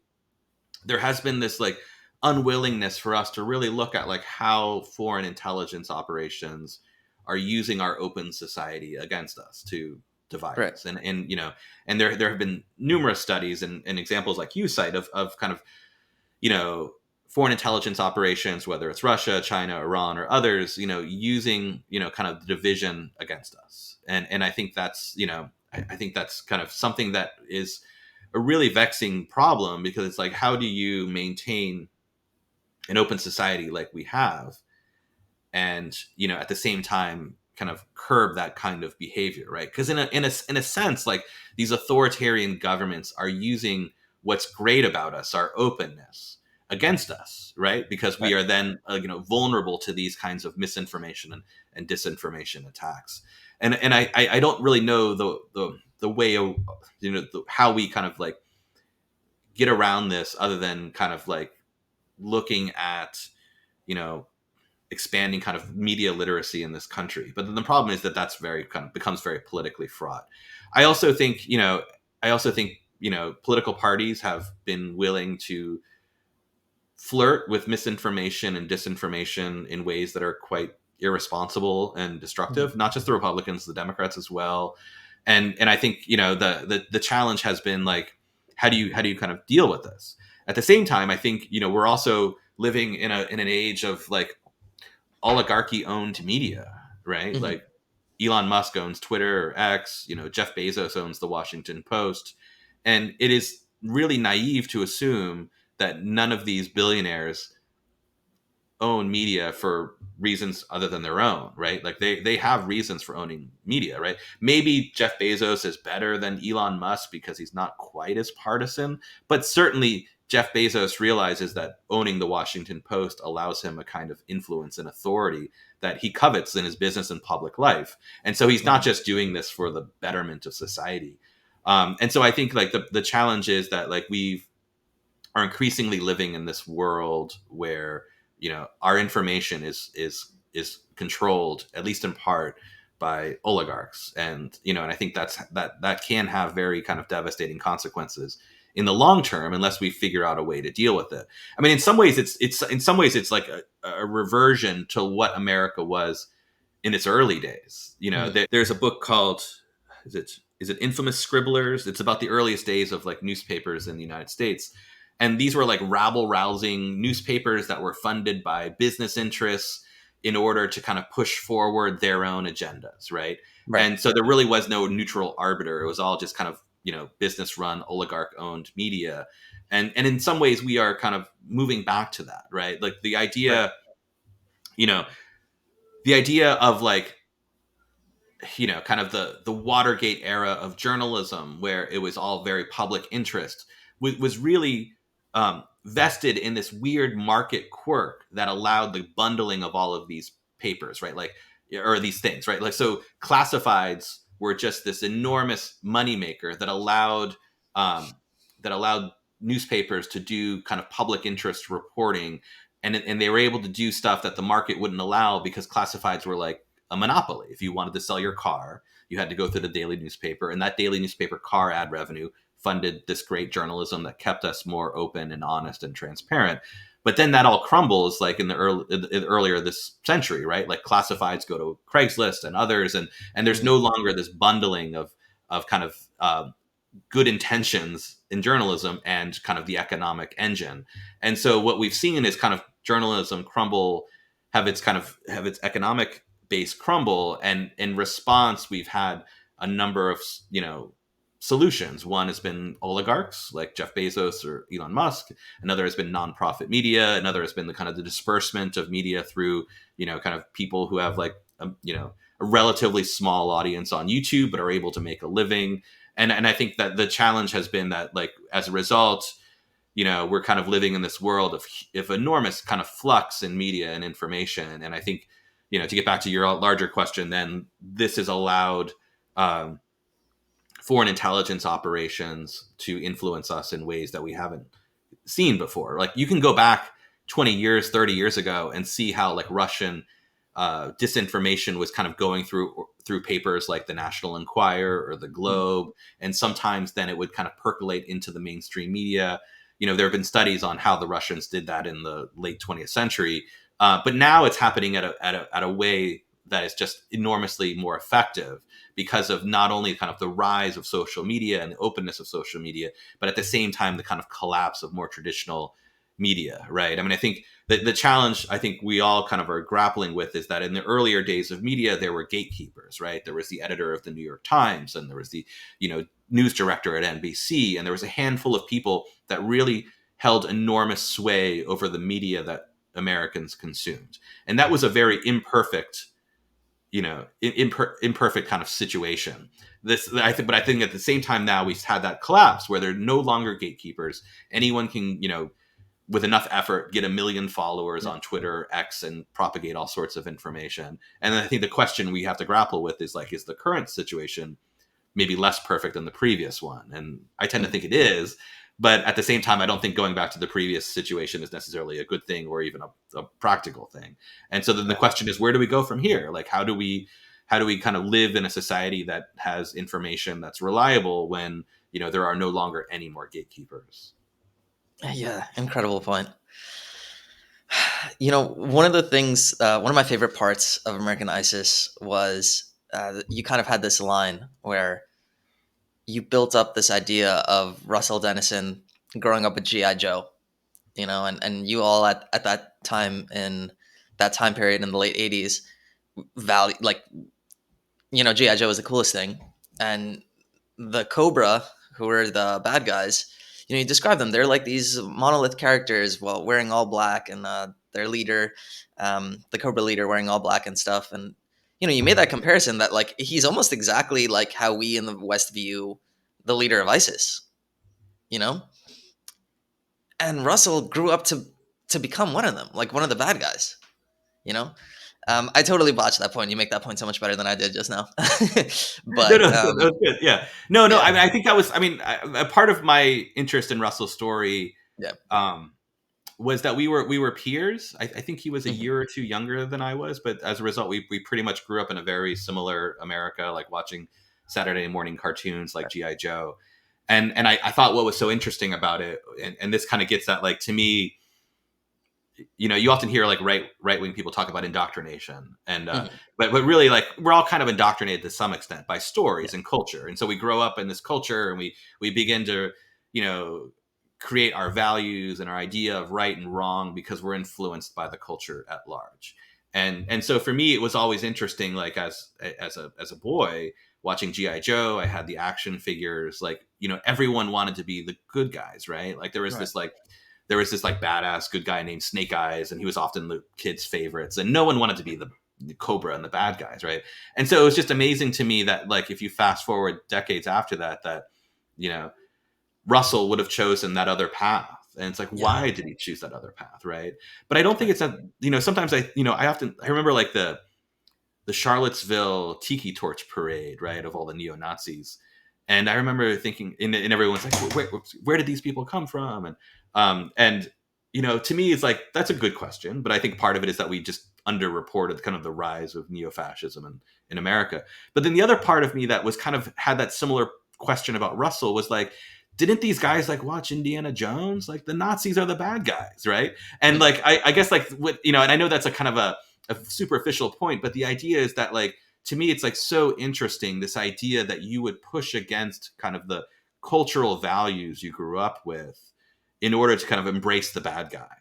there has been this like unwillingness for us to really look at like how foreign intelligence operations are using our open society against us to divide Right. us. And and there have been numerous studies and examples like you cite of kind of, foreign intelligence operations, whether it's Russia, China, Iran, or others, using, kind of the division against us. And I think that's, I think that's kind of something that is a really vexing problem, because it's like, how do you maintain an open society like we have, and, at the same time kind of curb that kind of behavior, right? Because in a sense, like, these authoritarian governments are using what's great about us, our openness, against us, right? Because we Right. are then vulnerable to these kinds of misinformation and disinformation attacks. And I don't really know the way of, how we kind of like get around this, other than kind of like looking at, you know expanding kind of media literacy in this country. But then the problem is that that's very kind of becomes very politically fraught. I also think, political parties have been willing to flirt with misinformation and disinformation in ways that are quite irresponsible and Mhm. destructive. Not just the Republicans, the Democrats as well. And I think, the challenge has been like, how do you kind of deal with this? At the same time, I think, we're also living in an age of like oligarchy owned media, right? Mhm. Like, Elon Musk owns Twitter or X, Jeff Bezos owns the Washington Post. And it is really naive to assume that none of these billionaires own media for reasons other than their own, right? Like, they have reasons for owning media, right? Maybe Jeff Bezos is better than Elon Musk because he's not quite as partisan, but certainly Jeff Bezos realizes that owning the Washington Post allows him a kind of influence and authority that he covets in his business and public life. And so he's not Mhm. just doing this for the betterment of society. And so I think like the challenge is that like we are increasingly living in this world where, our information is controlled, at least in part, by oligarchs. And I think that can have very kind of devastating consequences in the long term, unless we figure out a way to deal with it. I mean, in some ways it's like a reversion to what America was in its early days. Mhm. There's a book called, is it Infamous Scribblers? It's about the earliest days of like newspapers in the United States. And these were like rabble rousing newspapers that were funded by business interests in order to kind of push forward their own agendas, right? Right. And so there really was no neutral arbiter. It was all just kind of, business run, oligarch owned media. And in some ways we are kind of moving back to that, right? Like Right. you know, the idea of like, kind of the Watergate era of journalism, where it was all very public interest, was really vested in this weird market quirk that allowed the bundling of all of these papers, right? Like, or these things, right? Like, so classifieds were just this enormous moneymaker that allowed newspapers to do kind of public interest reporting, and they were able to do stuff that the market wouldn't allow, because classifieds were like a monopoly. If you wanted to sell your car, you had to go through the daily newspaper, and that daily newspaper car ad revenue funded this great journalism that kept us more open and honest and transparent. But then that all crumbles, like in the earlier this century, right? Like, classifieds go to Craigslist and others, and there's Mhm. no longer this bundling of kind of good intentions in journalism and kind of the economic engine. And so what we've seen is kind of journalism crumble, have its economic base crumble, and in response we've had a number of solutions. One has been oligarchs like Jeff Bezos or Elon Musk. Another has been nonprofit media. Another has been the kind of the disbursement of media through kind of people who have like a relatively small audience on YouTube but are able to make a living. And I think that the challenge has been that, like, as a result, we're kind of living in this world of enormous kind of flux in media and information. And I think, to get back to your larger question, then this has allowed um, foreign intelligence operations to influence us in ways that we haven't seen before. Like, you can go back 20 years, 30 years ago and see how like Russian disinformation was kind of going through papers like the National Enquirer or the Mhm. Globe, and sometimes then it would kind of percolate into the mainstream media. There have been studies on how the Russians did that in the late 20th century, but now it's happening at a way that is just enormously more effective because of not only kind of the rise of social media and the openness of social media, but at the same time, the kind of collapse of more traditional media, right? I mean, I think the challenge I think we all kind of are grappling with is that in the earlier days of media, there were gatekeepers, right? There was the editor of the New York Times, and there was the, news director at NBC, and there was a handful of people that really held enormous sway over the media that Americans consumed. And that was a very imperfect, imperfect kind of situation. But I think at the same time now we've had that collapse where they're no longer gatekeepers. Anyone can, with enough effort, get 1 million followers on Twitter, X, and propagate all sorts of information. And then I think the question we have to grapple with is like, is the current situation maybe less perfect than the previous one? And I tend to think it is. But at the same time, I don't think going back to the previous situation is necessarily a good thing or even a practical thing. And so then the question is, where do we go from here? Like, how do we kind of live in a society that has information that's reliable when, there are no longer any more gatekeepers? Yeah, incredible point. One of the things, one of my favorite parts of American ISIS was you kind of had this line where you built up this idea of Russell Dennison growing up with G.I. Joe, and you all at that time, in that time period in the late 80s, value, like, G.I. Joe was the coolest thing. And the Cobra, who were the bad guys, you describe them. They're like these monolith characters, well, wearing all black, and their leader, the Cobra leader, wearing all black and stuff. And you made that comparison that like he's almost exactly like how we in the West view the leader of ISIS, you know. And Russell grew up to become one of them, like one of the bad guys, you know. I totally botched that point. You make that point so much better than I did just now. No, But no, that was good. Yeah, no. yeah, I think that was. I mean, a part of my interest in Russell's story, yeah. um, was that we were peers. I think he was a Mhm. year or two younger than I was, but as a result, we pretty much grew up in a very similar America, like watching Saturday morning cartoons like GI Joe, and I thought what was so interesting about it, and this kind of gets at, like, to me, you often hear like right wing people talk about indoctrination, and Mhm. but really, like, we're all kind of indoctrinated to some extent by Yeah, stories and culture, and so we grow up in this culture, and we begin to, you know create our values and our idea of right and wrong because we're influenced by the culture at large. And so for me, it was always interesting, like, as a boy watching GI Joe. I had the action figures, like, everyone wanted to be the good guys, right? Like, right. there was this like badass good guy named Snake Eyes, and he was often the kids' favorites, and no one wanted to be the Cobra and the bad guys, right? And so it was just amazing to me that, like, if you fast forward decades after that, you know Russell would have chosen that other path. And it's like, Yeah, why did he choose that other path, right? But I don't think right. it's that. Sometimes I remember, like, the Charlottesville Tiki Torch Parade, right, of all the neo Nazis. And I remember thinking, and everyone's like, where did these people come from? And to me, it's like, that's a good question, but I think part of it is that we just underreported kind of the rise of neo-fascism in America. But then the other part of me that was kind of had that similar question about Russell was like, didn't these guys like watch Indiana Jones? Like, the Nazis are the bad guys, right? And Mhm. like, I guess, like, what, and I know that's a kind of a superficial point, but the idea is that, like, to me, it's like so interesting, this idea that you would push against kind of the cultural values you grew up with in order to kind of embrace the bad guy.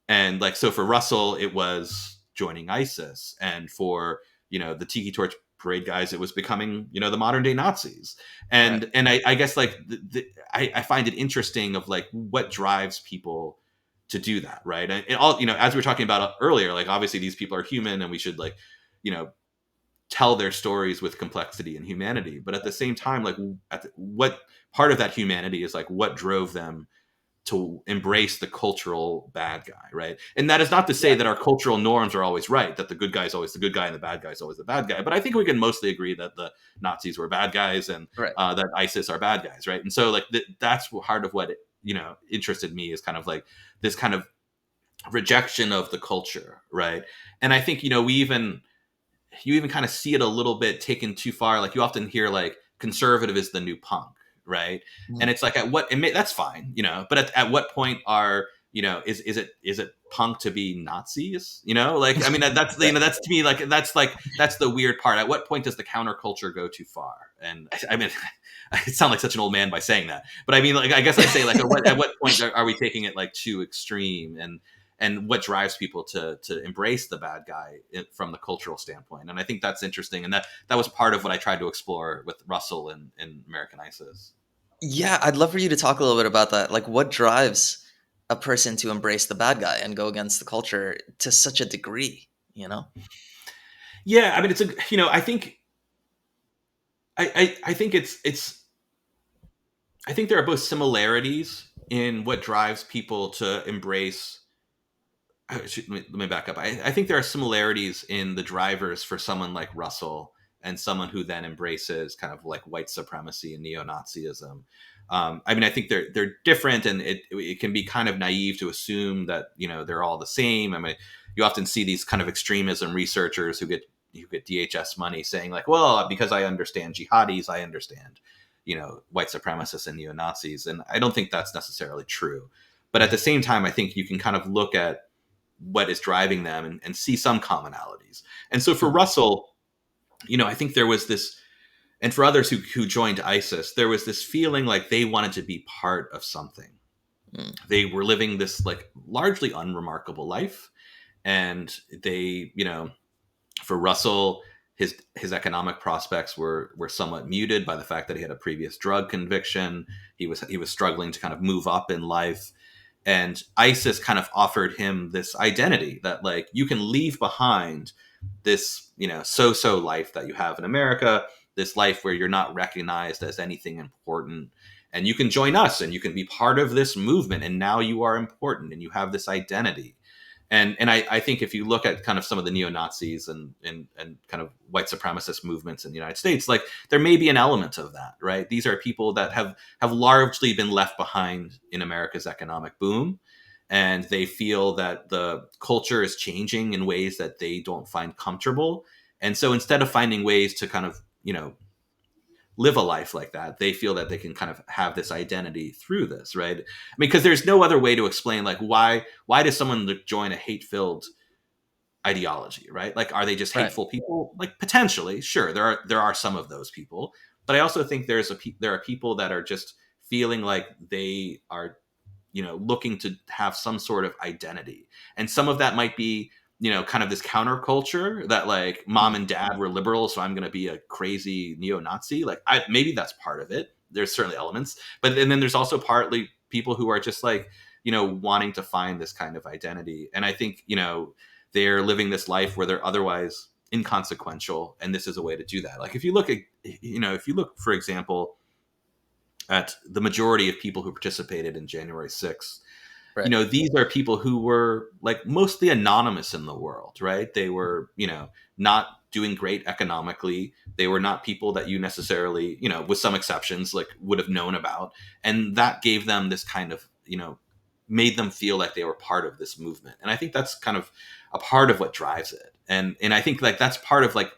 And, like, so for Russell, it was joining ISIS, and for the Tiki Torch Parade guys, it was becoming the modern day Nazis. Right. And I guess, like, I find it interesting of, like, what drives people to do that, right? And it all, as we were talking about earlier, like, obviously these people are human, and we should, like, you know tell their stories with complexity and humanity. But at the same time, like, what part of that humanity is, like, what drove them to embrace the cultural bad guy, right? And that is not to say Yeah. that our cultural norms are always right, that the good guy is always the good guy and the bad guy is always the bad guy. But I think we can mostly agree that the Nazis were bad guys, and Right. that ISIS are bad guys, right? And so, like, that's part of what interested me, is kind of like this kind of rejection of the culture, right? And I think you even kind of see it a little bit taken too far. Like, you often hear, like, conservative is the new punk, right? And Mhm. it's like, that's fine, but at what point are is it punk to be Nazis? Like, I mean, that's that's to me, like, that's the weird part. At what point does the counterculture go too far? And I mean, I sound like such an old man by saying that, but I mean, like, I guess I say, like, at what point are we taking it like too extreme, and what drives people to embrace the bad guy from the cultural standpoint? And I think that's interesting, and that was part of what I tried to explore with Russell and American ISIS. Yeah, I'd love for you to talk a little bit about that. Like, what drives a person to embrace the bad guy and go against the culture to such a degree, you know? Yeah, I mean, I think there are both similarities in what drives people to embrace. Let me back up. I think there are similarities in the drivers for someone like Russell and someone who then embraces kind of like white supremacy and neo-Nazism. I mean, I think they're different, and it can be kind of naive to assume that they're all the same. I mean, you often see these kind of extremism researchers who get DHS money saying, like, well, because I understand jihadis, I understand white supremacists and neo-Nazis, and I don't think that's necessarily true. But at the same time, I think you can kind of look at what is driving them and see some commonalities. And so for Russell, I think there was this, and for others who joined ISIS, there was this feeling like they wanted to be part of something. Mm. They were living this like largely unremarkable life, and they, for Russell, his economic prospects were somewhat muted by the fact that he had a previous drug conviction. He was struggling to kind of move up in life, and ISIS kind of offered him this identity that, like, you can leave behind this so-so life that you have in America, this life where you're not recognized as anything important, and you can join us and you can be part of this movement, and now you are important and you have this identity. And I think if you look at kind of some of the neo-Nazis and kind of white supremacist movements in the United States, like, there may be an element of that, right? These are people that have largely been left behind in America's economic boom, and they feel that the culture is changing in ways that they don't find comfortable. And so instead of finding ways to kind of, live a life like that, they feel that they can kind of have this identity through this, right? I mean, because there's no other way to explain, like, why does someone join a hate-filled ideology, right? Like, are they just Right. hateful people? Like, potentially, sure, there are some of those people, but I also think there are people that are just feeling like they are looking to have some sort of identity. And some of that might be, kind of this counterculture that, like, mom Mm. and dad were liberal, so I'm going to be a crazy neo-Nazi. Like, maybe that's part of it. There's certainly elements, and then there's also partly people who are just like, wanting to find this kind of identity. And I think, they're living this life where they're otherwise inconsequential, and this is a way to do that. Like, if you look, for example, at the majority of people who participated in January 6th, Right. these are people who were, like, mostly anonymous in the world, right? They were, not doing great economically. They were not people that you necessarily, with some exceptions, like, would have known about. And that gave them this kind of, made them feel like they were part of this movement. And I think that's kind of a part of what drives it. And I think, like, that's part of, like,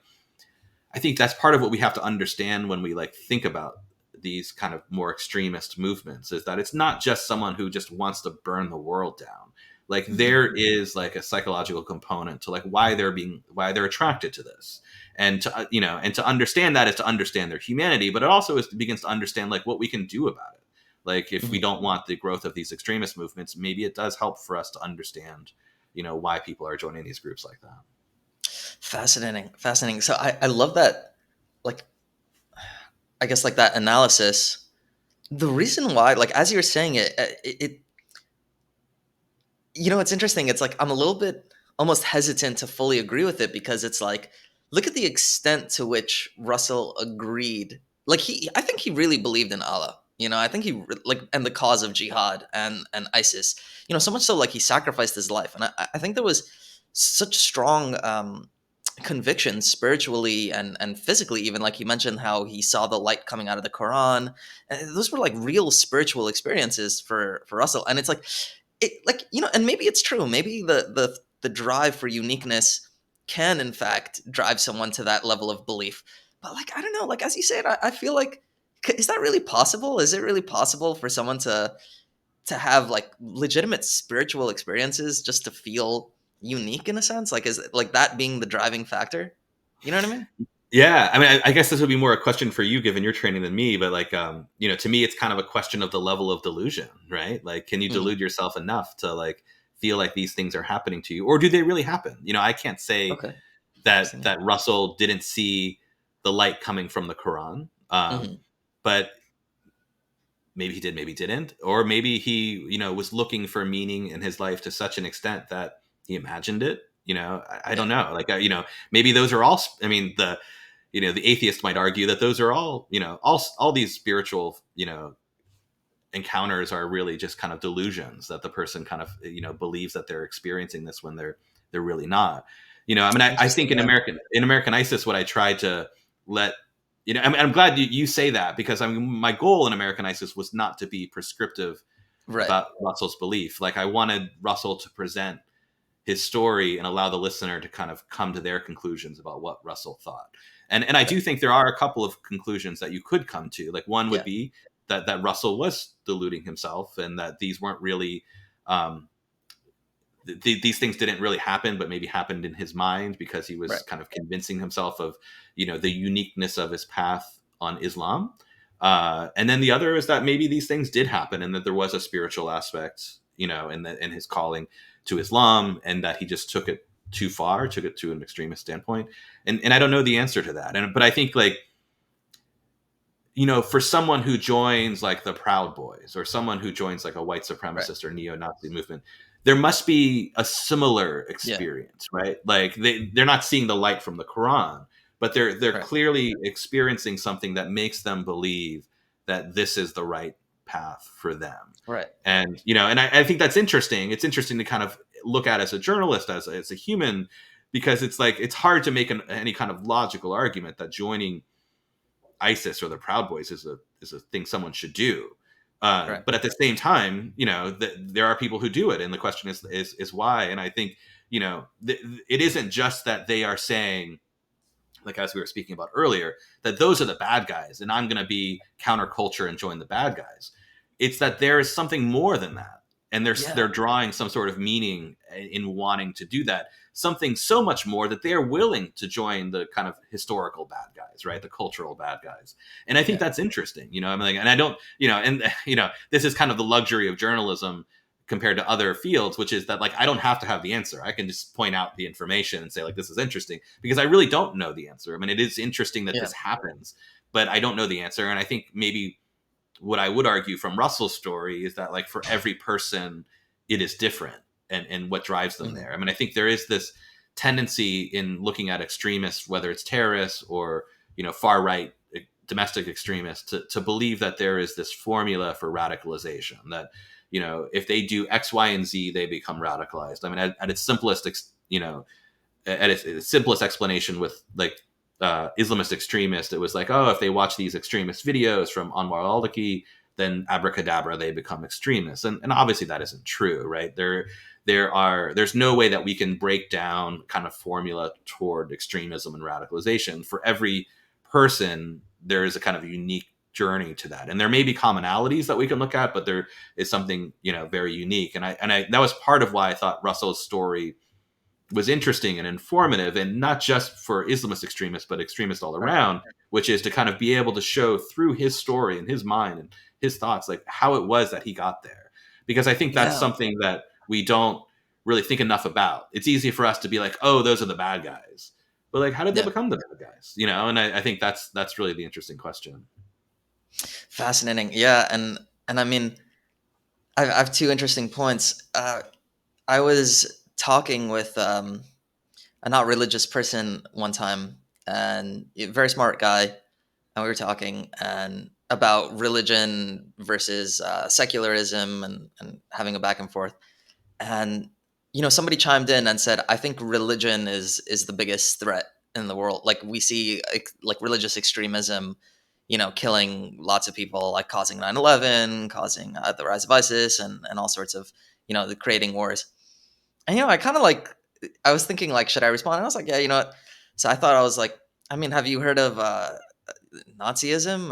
I think that's part of what we have to understand when we, like, think about these kind of more extremist movements, is that it's not just someone who just wants to burn the world down. Like, Mhm. there is, like, a psychological component to, like, why they're attracted to this. And to understand that is to understand their humanity, but it also begins to understand, like, what we can do about it. Like, if we Mhm. don't want the growth of these extremist movements, maybe it does help for us to understand, why people are joining these groups like that. Fascinating. Fascinating. So I love that, like, I guess, like, that analysis. The reason why, like, as you're saying it, it's interesting. It's like I'm a little bit almost hesitant to fully agree with it, because it's like, look at the extent to which Russell agreed. Like, I think he really believed in Allah. I think like, and the cause of jihad and ISIS. So much so, like, he sacrificed his life, and I think there was such strong conviction spiritually and physically, even, like you mentioned how he saw the light coming out of the Quran, and those were like real spiritual experiences for Russell. And it's like, and maybe it's true. Maybe the drive for uniqueness can, in fact, drive someone to that level of belief. But, like, I don't know. Like, as you said, I feel like, is that really possible? Is it really possible for someone to to have like legitimate spiritual experiences just to feel unique in a sense? Like, is like that being the driving factor? You know what I mean? Yeah, I mean, I guess this would be more a question for you, given your training than me. But like, to me, it's kind of a question of the level of delusion, right? Like, can you Hmm. delude yourself enough to like feel like these things are happening to you, or do they really happen? I can't say Okay. that Interesting. that Russell didn't see the light coming from the Quran, Hmm. but maybe he did, maybe he didn't, or maybe he, was looking for meaning in his life to such an extent that he imagined it. I don't Yeah. know. Like, maybe those are all. I mean, the atheist might argue that those are all, all these spiritual, encounters are really just kind of delusions that the person kind of, believes that they're experiencing this when they're really not. I mean, I think Interesting. Yeah. in American ISIS, what I tried to let, I mean, I'm glad you say that, because I mean, my goal in American ISIS was not to be prescriptive Right. about Russell's belief. Like, I wanted Russell to present his story and allow the listener to kind of come to their conclusions about what Russell thought. And I Right. do think there are a couple of conclusions that you could come to. Like, one would Yeah. be that Russell was deluding himself, and that these weren't really, um, these things didn't really happen, but maybe happened in his mind because he was Right. kind of convincing himself of, the uniqueness of his path on Islam. And then the other is that maybe these things did happen, and that there was a spiritual aspect, in his calling to Islam, and that he just took it too far, took it to an extremist standpoint. And I don't know the answer to that. But I think, like, for someone who joins like the Proud Boys, or someone who joins like a white Right. supremacist or neo-Nazi movement, there must be a similar Yeah. experience, right? Like, they're not seeing the light from the Quran, but they're Right. clearly experiencing something that makes them believe that this is the right path for them. Right. And I think that's interesting. It's interesting to kind of look at as a journalist, as a human, because it's like it's hard to make any kind of logical argument that joining ISIS or the Proud Boys is a thing someone should do. Right. But at the same time, there are people who do it, and the question is why. And I think, it isn't just that they are saying, like, as we were speaking about earlier, that those are the bad guys, and I'm going to be counterculture and join the bad guys. It's that there is something more than that, and they're Yeah. drawing some sort of meaning in wanting to do that. Something so much more that they are willing to join the kind of historical bad guys, right? The cultural bad guys. And I think Yeah. that's interesting. I mean, like, and I don't, and this is kind of the luxury of journalism compared to other fields, which is that, like, I don't have to have the answer. I can just point out the information and say, like, this is interesting, because I really don't know the answer. I mean, it is interesting that Yeah. this happens, but I don't know the answer. And I think maybe what I would argue from Russell's story is that, like, for every person, it is different, and what drives them Hmm. there. I mean, I think there is this tendency in looking at extremists, whether it's terrorists or, far right domestic extremists, to believe that there is this formula for radicalization, that, if they do X, Y, and Z, they become radicalized. I mean, at its simplest, at its simplest explanation with, like, Islamist extremist, it was like, oh, if they watch these extremist videos from Anwar al-Awlaki, then abracadabra, they become extremists. And obviously that isn't true, right? There's no way that we can break down kind of formula toward extremism and radicalization. For every person, there is a kind of unique journey to that, and there may be commonalities that we can look at, but there is something, very unique. And I that was part of why I thought Russell's story was interesting and informative, and not just for Islamist extremists, but extremists all Right. around, which is to kind of be able to show through his story and his mind and his thoughts, like, how it was that he got there. Because I think that's Yeah. something that we don't really think enough about. It's easy for us to be like, oh, those are the bad guys. But, like, how did they Yeah. become the bad guys? And I think that's really the interesting question. Fascinating. Yeah. And I mean, I have two interesting points. I was talking with a not religious person one time, and a very smart guy, and we were talking and about religion versus secularism, and having a back and forth. And somebody chimed in and said, I think religion is the biggest threat in the world. Like, we see like religious extremism, killing lots of people, like causing 9/11, causing the rise of ISIS, and all sorts of, the creating wars. And I kind of like, I was thinking, like, should I respond? And I was like, yeah, you know what? So I thought, I was like, I mean, have you heard of Nazism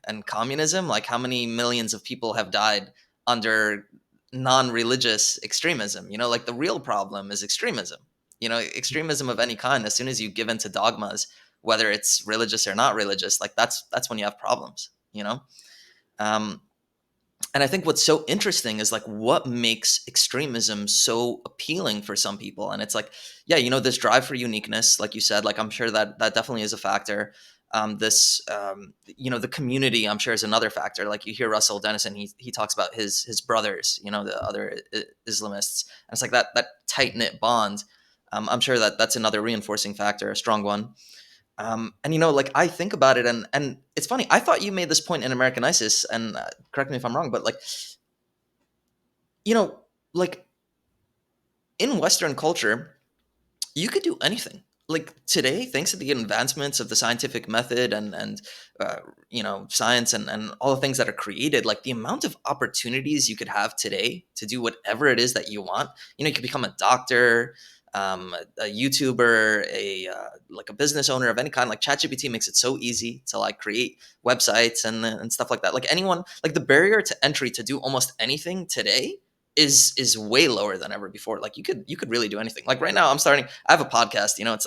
and communism? Like, how many millions of people have died under non-religious extremism. Like the real problem is extremism. Extremism of any kind. As soon as you give into dogmas, whether it's religious or not religious, like that's when you have problems. Um, and I think what's so interesting is like what makes extremism so appealing for some people. And it's like, yeah, this drive for uniqueness, like you said, like I'm sure that definitely is a factor. This the community, I'm sure, is another factor. Like you hear Russell Dennison, he talks about his brothers, the other Islamists, and it's like that tight knit bond. I'm sure that's another reinforcing factor, a strong one. And like I think about it, and it's funny. I thought you made this point in American ISIS, and correct me if I'm wrong, but like, you know, like in Western culture, you could do anything. Like today, thanks to the advancements of the scientific method and science and all the things that are created, like the amount of opportunities you could have today to do whatever it is that you want. You could become a doctor, a YouTuber, like a business owner of any kind. Like ChatGPT makes it so easy to like create websites and stuff like that. Like anyone, like the barrier to entry to do almost anything today is way lower than ever before. Like you could really do anything. Like right now I have a podcast, it's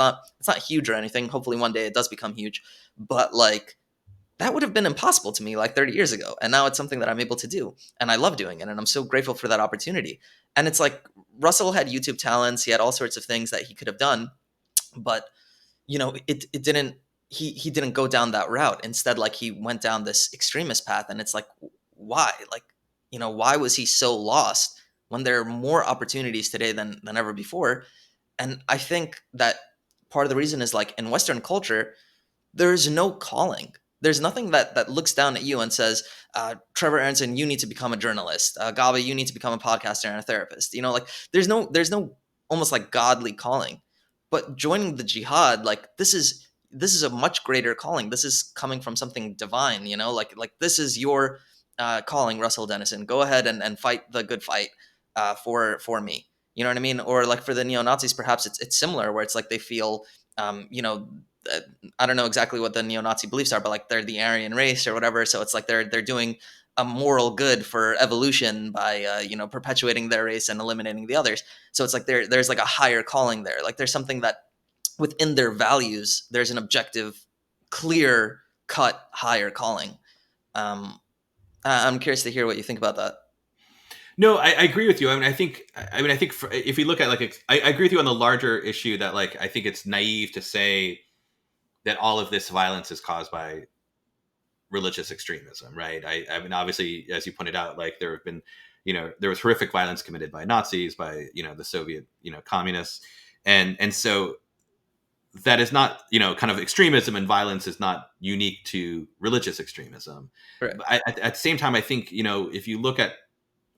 not huge or anything. Hopefully one day it does become huge, but like that would have been impossible to me like 30 years ago. And now it's something that I'm able to do. And I love doing it. And I'm so grateful for that opportunity. And it's like Russell had YouTube talents. He had all sorts of things that he could have done. But, it didn't, he didn't go down that route. Instead, like he went down this extremist path. And it's like, why? Like, why was he so lost when there are more opportunities today than ever before? And I think that part of the reason is like in Western culture, there's no calling. There's nothing that looks down at you and says, Trevor Aaronson, you need to become a journalist. Gabi, you need to become a podcaster and a therapist. Like there's no almost like godly calling. But joining the jihad, like this is a much greater calling. This is coming from something divine. Like this is your calling, Russell Dennison. Go ahead and fight the good fight for me. You know what I mean? Or like for the neo Nazis, perhaps it's similar, where it's like they feel, I don't know exactly what the neo-Nazi beliefs are, but like they're the Aryan race or whatever. So it's like they're doing a moral good for evolution by perpetuating their race and eliminating the others. So it's like there's like a higher calling there. Like there's something that within their values, there's an objective, clear cut higher calling. Um, I'm curious to hear what you think about that. No, I agree with you. I think if we look at like, I agree with you on the larger issue that like, I think it's naive to say that all of this violence is caused by religious extremism, right? I mean, obviously, as you pointed out, like there have been, there was horrific violence committed by Nazis, by, the Soviet, communists. And so that is not, kind of extremism and violence is not unique to religious extremism. Right. But at the same time, I think, if you look at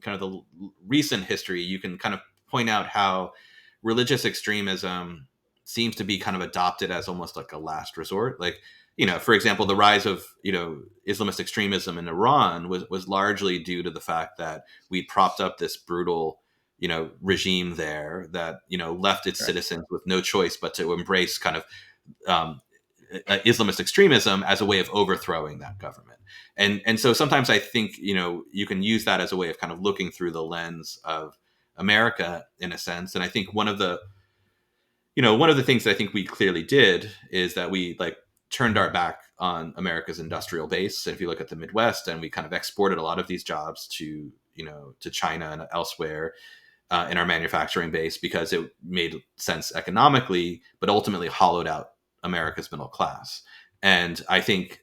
kind of the recent history, you can kind of point out how religious extremism seems to be kind of adopted as almost like a last resort. Like, for example, the rise of, Islamist extremism in Iran was largely due to the fact that we propped up this brutal, regime there that, left its citizens with no choice but to embrace kind of Islamist extremism as a way of overthrowing that government. And so sometimes I think, you can use that as a way of kind of looking through the lens of America in a sense. And I think one of the things that I think we clearly did is that we like turned our back on America's industrial base. And if you look at the Midwest, and we kind of exported a lot of these jobs to, to China and elsewhere in our manufacturing base because it made sense economically, but ultimately hollowed out America's middle class. And I think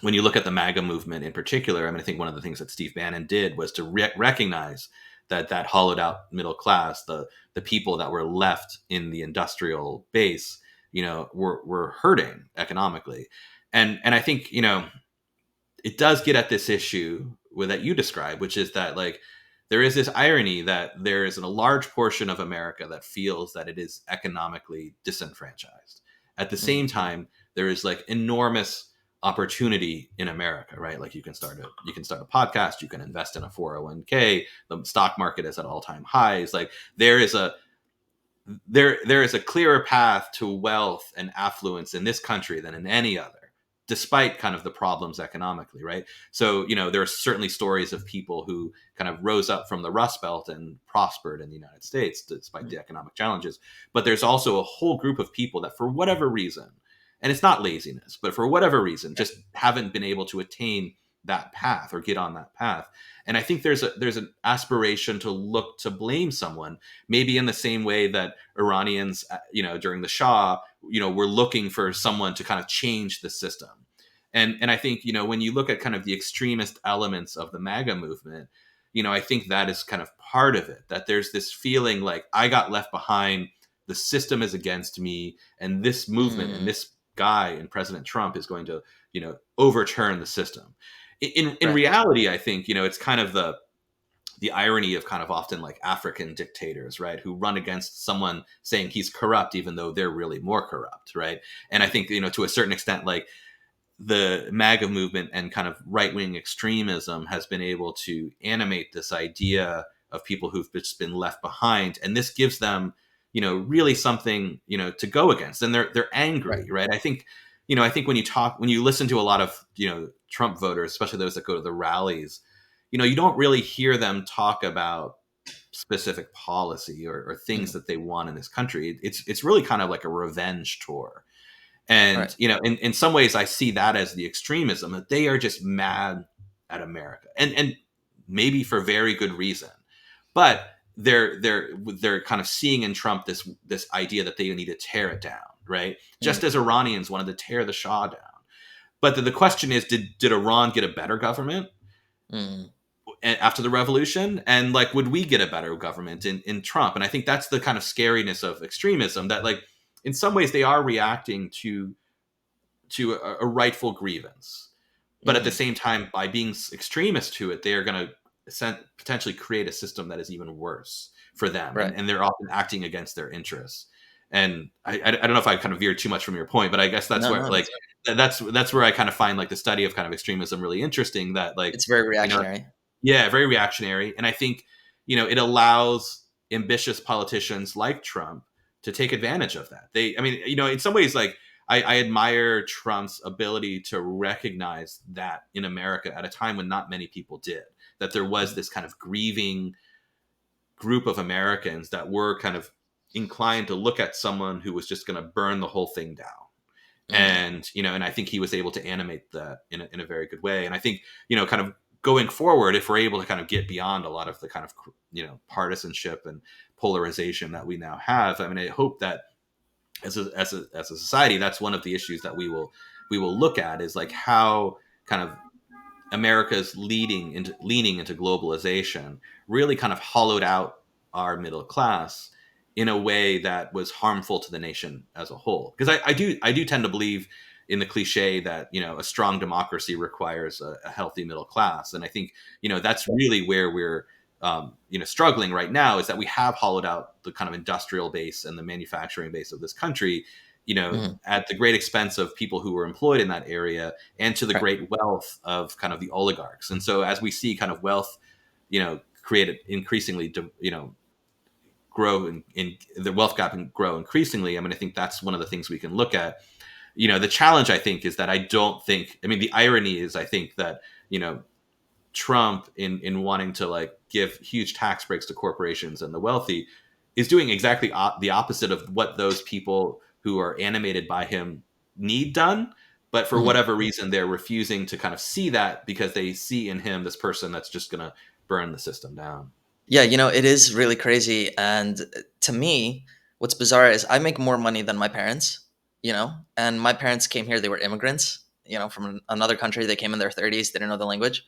when you look at the MAGA movement in particular, I mean, I think one of the things that Steve Bannon did was to recognize that hollowed out middle class, the people that were left in the industrial base, were hurting economically. And I think, it does get at this issue that you describe, which is that like, there is this irony that there is a large portion of America that feels that it is economically disenfranchised. At the same time, there is like enormous opportunity in America, right? Like you can start a podcast, you can invest in a 401k, the stock market is at all-time highs. Like there is a clearer path to wealth and affluence in this country than in any other. despite kind of the problems economically, right? So, there are certainly stories of people who kind of rose up from the Rust Belt and prospered in the United States despite the economic challenges. But there's also a whole group of people that, for whatever reason, and it's not laziness, but for whatever reason, just haven't been able to attain that path or get on that path. And I think there's an aspiration to look to blame someone, maybe in the same way that Iranians, during the Shah, were looking for someone to kind of change the system. And I think, when you look at kind of the extremist elements of the MAGA movement, I think that is kind of part of it, that there's this feeling like I got left behind, the system is against me, and this movement and this guy and President Trump is going to, overturn the system. In Right. reality, I think, it's kind of the irony of kind of often like African dictators, right, who run against someone saying he's corrupt, even though they're really more corrupt, right? And I think, to a certain extent, like the MAGA movement and kind of right wing extremism has been able to animate this idea of people who've just been left behind, and this gives them, really something, to go against, and they're Right. angry, right? I think when you listen to a lot of Trump voters, especially those that go to the rallies, you don't really hear them talk about specific policy or things Mhm. that they want in this country. It's really kind of like a revenge tour. And, Right. in some ways, I see that as the extremism, that they are just mad at America, and maybe for very good reason. But they're kind of seeing in Trump this idea that they need to tear it down, right? Just Mhm. as Iranians wanted to tear the Shah down. But the question is, did Iran get a better government Mhm. after the revolution? And like, would we get a better government in Trump? And I think that's the kind of scariness of extremism, that like in some ways they are reacting to a rightful grievance, but at the Mhm. same time, by being extremist to it, they are going to potentially create a system that is even worse for them, Right. and they're often acting against their interests. And I don't know if I kind of veered too much from your point, but I guess that's No, where no, like that's where I kind of find like the study of kind of extremism really interesting. That like, it's very you know reactionary. yeah, very reactionary. And I think, it allows ambitious politicians like Trump to take advantage of that. I mean, in some ways, like, I admire Trump's ability to recognize that in America at a time when not many people did, that there was Mhm. this kind of grieving group of Americans that were kind of inclined to look at someone who was just going to burn the whole thing down. Mhm. And I think he was able to animate that in a very good way. And I think, kind of going forward, if we're able to kind of get beyond a lot of the kind of partisanship and polarization that we now have, I mean, I hope that as a society, that's one of the issues that we will look at, is like how kind of America's leaning into globalization really kind of hollowed out our middle class in a way that was harmful to the nation as a whole. Because I do tend to believe in the cliche that a strong democracy requires a healthy middle class, and I think that's really where we're struggling right now, is that we have hollowed out the kind of industrial base and the manufacturing base of this country, Mhm. at the great expense of people who were employed in that area, and to the Right. great wealth of kind of the oligarchs. And so as we see kind of wealth, created increasingly, grow in the wealth gap and grow increasingly, I mean, I think that's one of the things we can look at. The challenge, I think, is that I don't think, I mean, the irony is, I think that, Trump, in wanting to like give huge tax breaks to corporations and the wealthy, is doing exactly the opposite of what those people who are animated by him need done. But for Mhm. whatever reason, they're refusing to kind of see that, because they see in him this person that's just going to burn the system down. Yeah, it is really crazy. And to me, what's bizarre is I make more money than my parents, and my parents came here, they were immigrants, from another country. They came in their 30s, they didn't know the language.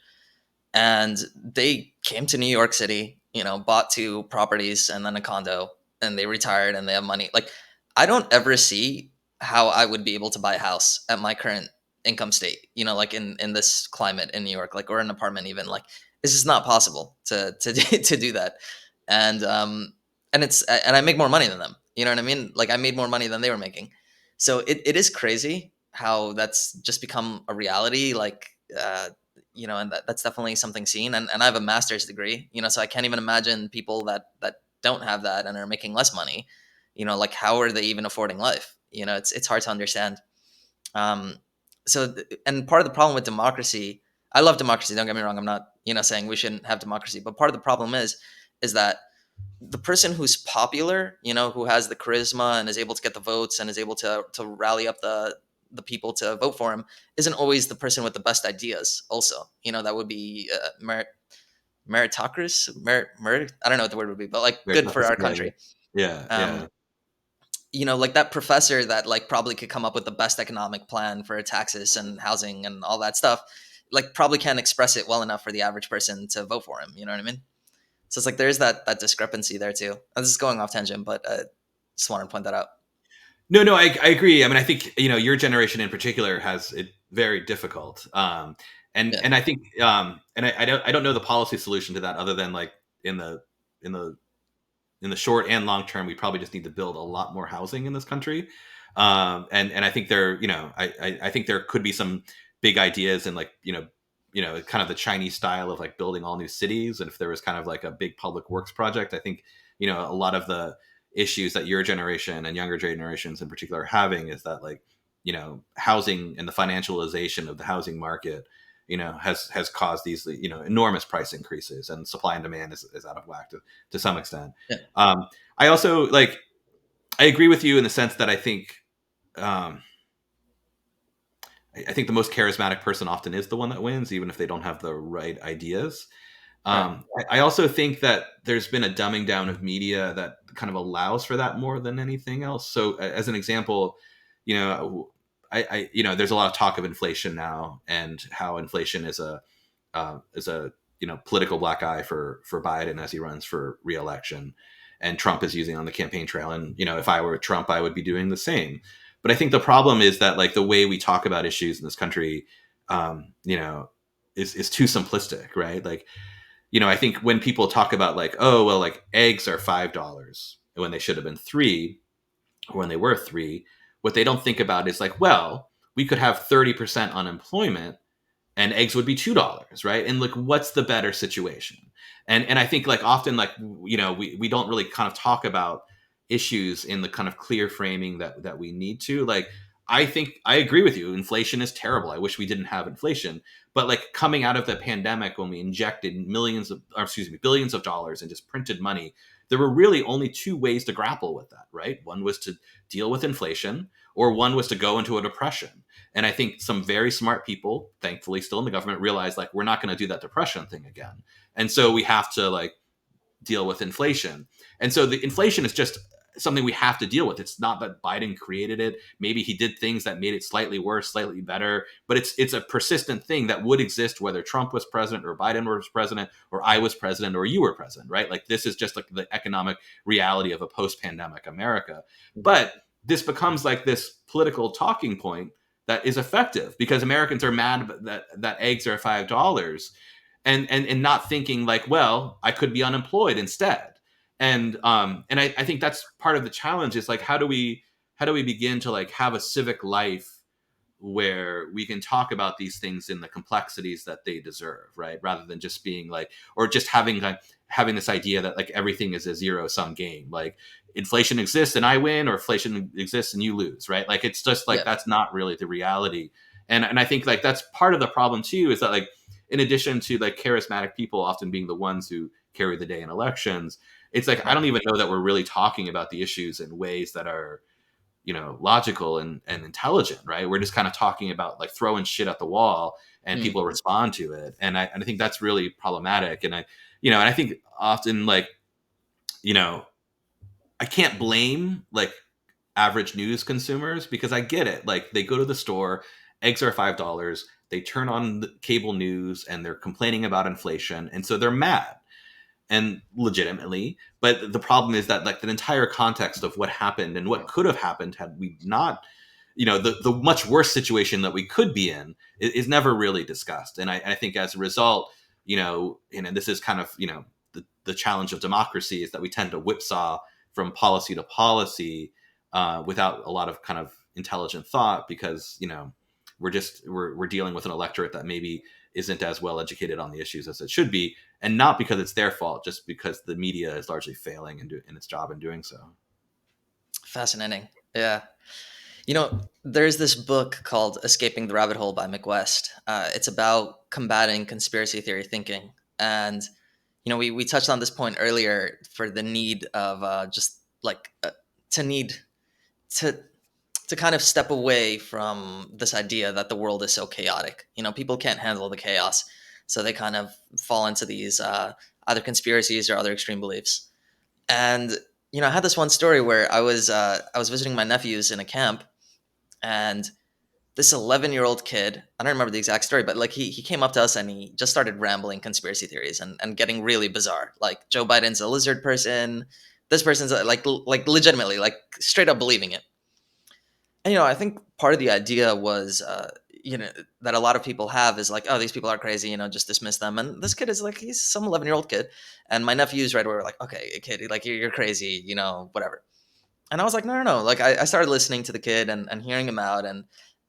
And they came to New York City, bought two properties and then a condo, and they retired and they have money. Like, I don't ever see how I would be able to buy a house at my current income state, like in this climate in New York, like, or an apartment even. Like, it's just not possible to do that. And and I make more money than them. You know what I mean? Like, I made more money than they were making. So it is crazy how that's just become a reality. Like, and that's definitely something seen. And I have a master's degree, so I can't even imagine people that don't have that and are making less money. Like, how are they even affording life? It's hard to understand. um and part of the problem with democracy, I love democracy, don't get me wrong, I'm not, saying we shouldn't have democracy, but part of the problem is that the person who's popular, who has the charisma and is able to get the votes and is able to rally up the people to vote for him, isn't always the person with the best ideas. Also, that would be meritocracy, I don't know what the word would be, but like good for our Yeah, country. yeah, Um, yeah. like that professor that like probably could come up with the best economic plan for taxes and housing and all that stuff, like probably can't express it well enough for the average person to vote for him. You know what I mean? So it's like there's that discrepancy there too. And this is going off tangent, but just wanted to point that out. No, I agree. I mean, I think your generation in particular has it very difficult, and Yeah, and I think and I don't know the policy solution to that other than like in the in the in the short and long term, we probably just need to build a lot more housing in this country, and I think I think there could be some big ideas and like kind of the Chinese style of like building all new cities, and if there was kind of like a big public works project, I think a lot of the issues that your generation and younger generations in particular are having is that like housing and the financialization of the housing market has caused these enormous price increases, and supply and demand is out of whack to some extent. yeah, I also like I agree with you in the sense that um, I think the most charismatic person often is the one that wins, even if they don't have the right ideas. right. I also think that there's been a dumbing down of media that kind of allows for that more than anything else. So, as an example, there's a lot of talk of inflation now, and how inflation is a political black eye for Biden as he runs for reelection, and Trump is using on the campaign trail. And if I were Trump, I would be doing the same. But I think the problem is that like the way we talk about issues in this country, is too simplistic, right? Like I think when people talk about like, oh well, like eggs are $5 when they should have been 3, or when they were 3, what they don't think about is like, well, we could have 30% unemployment and eggs would be $2, right? And like, what's the better situation? And I think like often like we don't really kind of talk about issues in the kind of clear framing that we need to. Like, I think I agree with you. Inflation is terrible. I wish we didn't have inflation. But like coming out of the pandemic, when we injected billions of dollars and just printed money, there were really only two ways to grapple with that, right? One was to deal with inflation, or one was to go into a depression. And I think some very smart people, thankfully still in the government, realize like we're not going to do that depression thing again. And so we have to like deal with inflation. And so the inflation is just something we have to deal with. It's not that Biden created it. Maybe he did things that made it slightly worse, slightly better, but it's a persistent thing that would exist whether Trump was president or Biden was president or I was president or you were president, right? Like this is just like the economic reality of a post-pandemic America. But this becomes like this political talking point that is effective because Americans are mad that eggs are $5, and not thinking like, well, I could be unemployed instead. And I think that's part of the challenge is like how do we begin to like have a civic life where we can talk about these things in the complexities that they deserve, right? Rather than just being like, or just having this idea that like everything is a zero sum game. Like inflation exists and I win, or inflation exists and you lose, right? Like it's just like Yeah, that's not really the reality. And I think like that's part of the problem too, is that like in addition to like charismatic people often being the ones who carry the day in elections, it's like I right. don't even know that we're really talking about the issues in ways that are logical and intelligent, right? We're just kind of talking about like throwing shit at the wall and Hmm. people respond to it. And I think that's really problematic. And I think often like, you know, I can't blame like average news consumers because I get it. Like they go to the store, eggs are $5, they turn on the cable news and they're complaining about inflation. And so they're mad, and legitimately. But the problem is that like the entire context of what happened and what could have happened had we not, the much worse situation that we could be in is never really discussed. And I think as a result, and this is kind of, the challenge of democracy is that we tend to whipsaw from policy to policy without a lot of kind of intelligent thought because, we're dealing with an electorate that maybe isn't as well educated on the issues as it should be, and not because it's their fault, just because the media is largely failing in its job in doing so. Fascinating. Yeah. You know, there's this book called Escaping the Rabbit Hole by McWest. It's about combating conspiracy theory thinking. And, we touched on this point earlier for the need of just like to need to kind of step away from this idea that the world is so chaotic. People can't handle the chaos. So they kind of fall into these either conspiracies or other extreme beliefs. And, I had this one story where I was visiting my nephews in a camp, and this 11-year-old kid, I don't remember the exact story, but like he came up to us and he just started rambling conspiracy theories and getting really bizarre. Like Joe Biden's a lizard person. This person's like legitimately, like straight up believing it. And, I think part of the idea was, that a lot of people have is like, oh, these people are crazy, just dismiss them. And this kid is like, he's some 11-year-old kid. And my nephews right away were like, okay, kid, like you're crazy, whatever. And I was like, no, no, no. Like I started listening to the kid and hearing him out,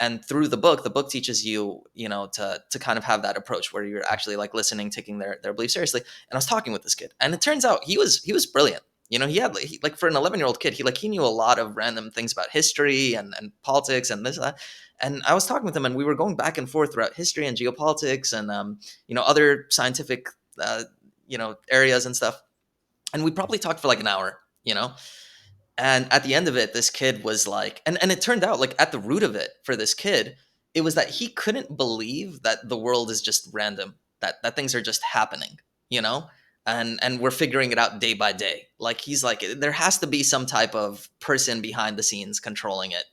and through the book teaches you, to kind of have that approach where you're actually like listening, taking their belief seriously. And I was talking with this kid, and it turns out he was brilliant. Like for an 11-year-old kid, he knew a lot of random things about history and politics and this and that. And I was talking with him, and we were going back and forth throughout history and geopolitics and other scientific areas and stuff. And we probably talked for like an hour. And at the end of it, this kid was like, and it turned out like at the root of it for this kid, it was that he couldn't believe that the world is just random, that things are just happening, and we're figuring it out day by day. Like he's like, there has to be some type of person behind the scenes controlling it.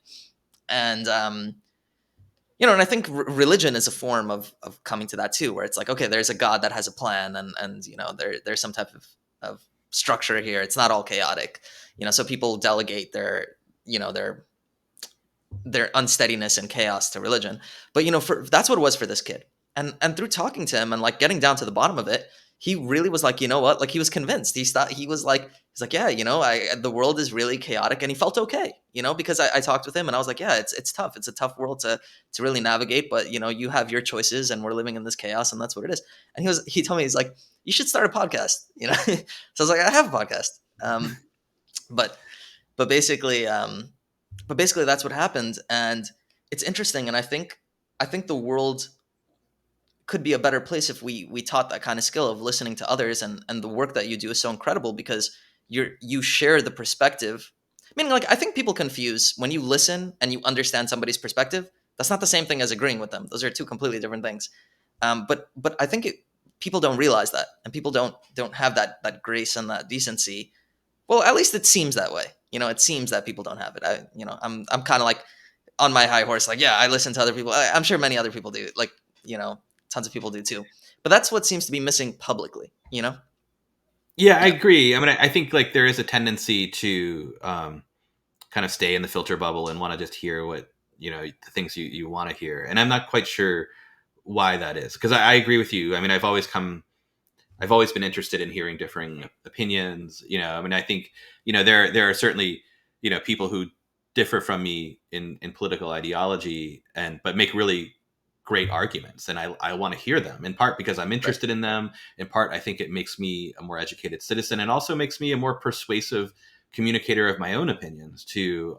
And and I think religion is a form of coming to that too, where it's like, okay, there's a God that has a plan, and there's some type of structure here. It's not all chaotic, so people delegate their unsteadiness and chaos to religion. But that's what it was for this kid. And through talking to him and like getting down to the bottom of it, he really was like, you know what? Like he was convinced. He's like, yeah, the world is really chaotic, and he felt okay, because I talked with him and I was like, yeah, it's tough. It's a tough world to really navigate, but you have your choices, and we're living in this chaos, and that's what it is. And he told me, he's like, you should start a podcast, so I was like, I have a podcast. But but basically, that's what happened, and it's interesting. And I think the world could be a better place if we taught that kind of skill of listening to others, and the work that you do is so incredible because you share the perspective. Meaning, like, I think people confuse when you listen and you understand somebody's perspective. That's not the same thing as agreeing with them. Those are two completely different things. But I think people don't realize that, and people don't have that grace and that decency. Well, at least it seems that way. It seems that people don't have it. I'm kind of like on my high horse. Like, yeah, I listen to other people. I'm sure many other people do. Like, tons of people do too. But that's what seems to be missing publicly. Yeah, I Yeah. agree. I mean, I think like there is a tendency to kind of stay in the filter bubble and want to just hear what the things you want to hear, and I'm not quite sure why that is, because I agree with you. I mean, I've always been interested in hearing differing opinions. I mean, I think there are certainly people who differ from me in political ideology, but make really great arguments, and I want to hear them, in part because I'm Right. interested in them, in part I think it makes me a more educated citizen, and also makes me a more persuasive communicator of my own opinions, to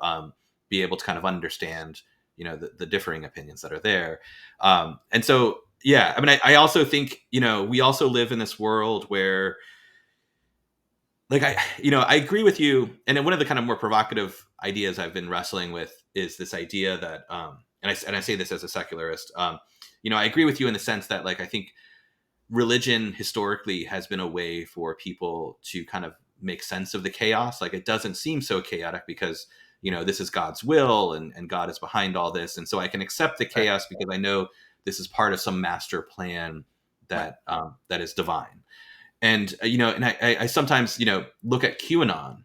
be able to kind of understand the differing opinions that are there. And so, yeah, I mean, I also think we also live in this world where, like, I agree with you. And then one of the kind of more provocative ideas I've been wrestling with is this idea that, and I say this as a secularist, I agree with you in the sense that, like, I think religion historically has been a way for people to kind of make sense of the chaos. Like, it doesn't seem so chaotic because, this is God's will, and God is behind all this. And so I can accept the Right. chaos because I know this is part of some master plan Right. that is divine. And and I sometimes look at QAnon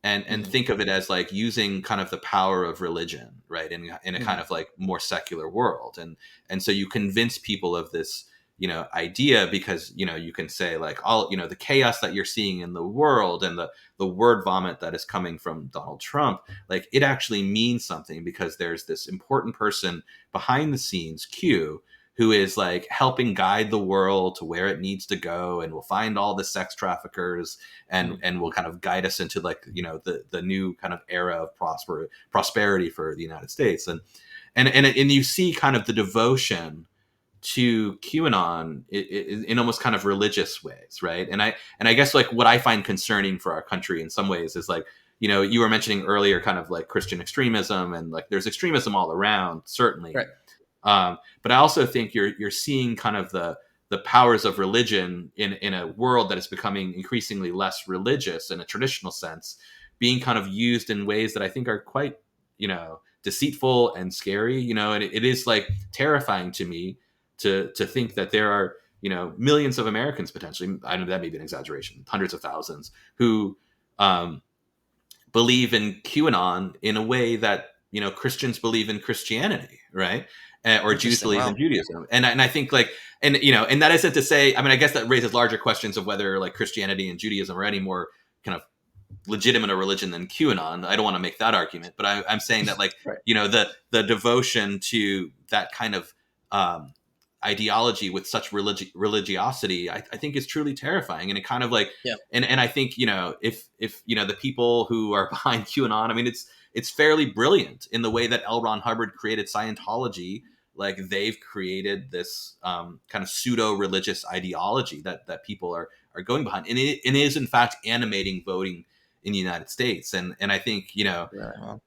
and Hmm. think of it as like using kind of the power of religion, right, in a kind Hmm. of like more secular world. And so you convince people of this idea, because you can say, like, all the chaos that you're seeing in the world, and the word vomit that is coming from Donald Trump, like, it actually means something, because there's this important person behind the scenes, Q, who is like helping guide the world to where it needs to go, and will find all the sex traffickers, and will kind of guide us into like, the new kind of era of prosperity for the United States. And you see kind of the devotion to QAnon in almost kind of religious ways, right? And I guess like what I find concerning for our country in some ways is like, you were mentioning earlier kind of like Christian extremism, and like there's extremism all around, certainly. Right. But I also think you're seeing kind of the powers of religion in a world that is becoming increasingly less religious in a traditional sense, being kind of used in ways that I think are quite, deceitful and scary, and it is like terrifying to me to think that there are, millions of Americans potentially, I know that may be an exaggeration, hundreds of thousands, who believe in QAnon in a way that, Christians believe in Christianity, right? Or Jews Interesting. believe Wow. in Judaism. And I think like, and that isn't to say, I mean, I guess that raises larger questions of whether like Christianity and Judaism are any more kind of legitimate a religion than QAnon. I don't want to make that argument, but I'm saying that like, Right. the devotion to that kind of ideology with such religiosity, I think is truly terrifying. And it kind of like, Yeah. and I think, if the people who are behind QAnon, I mean, it's fairly brilliant in the way that L. Ron Hubbard created Scientology. Like they've created this kind of pseudo religious ideology that people are going behind, and it is in fact animating voting in the United States. And I think, Right.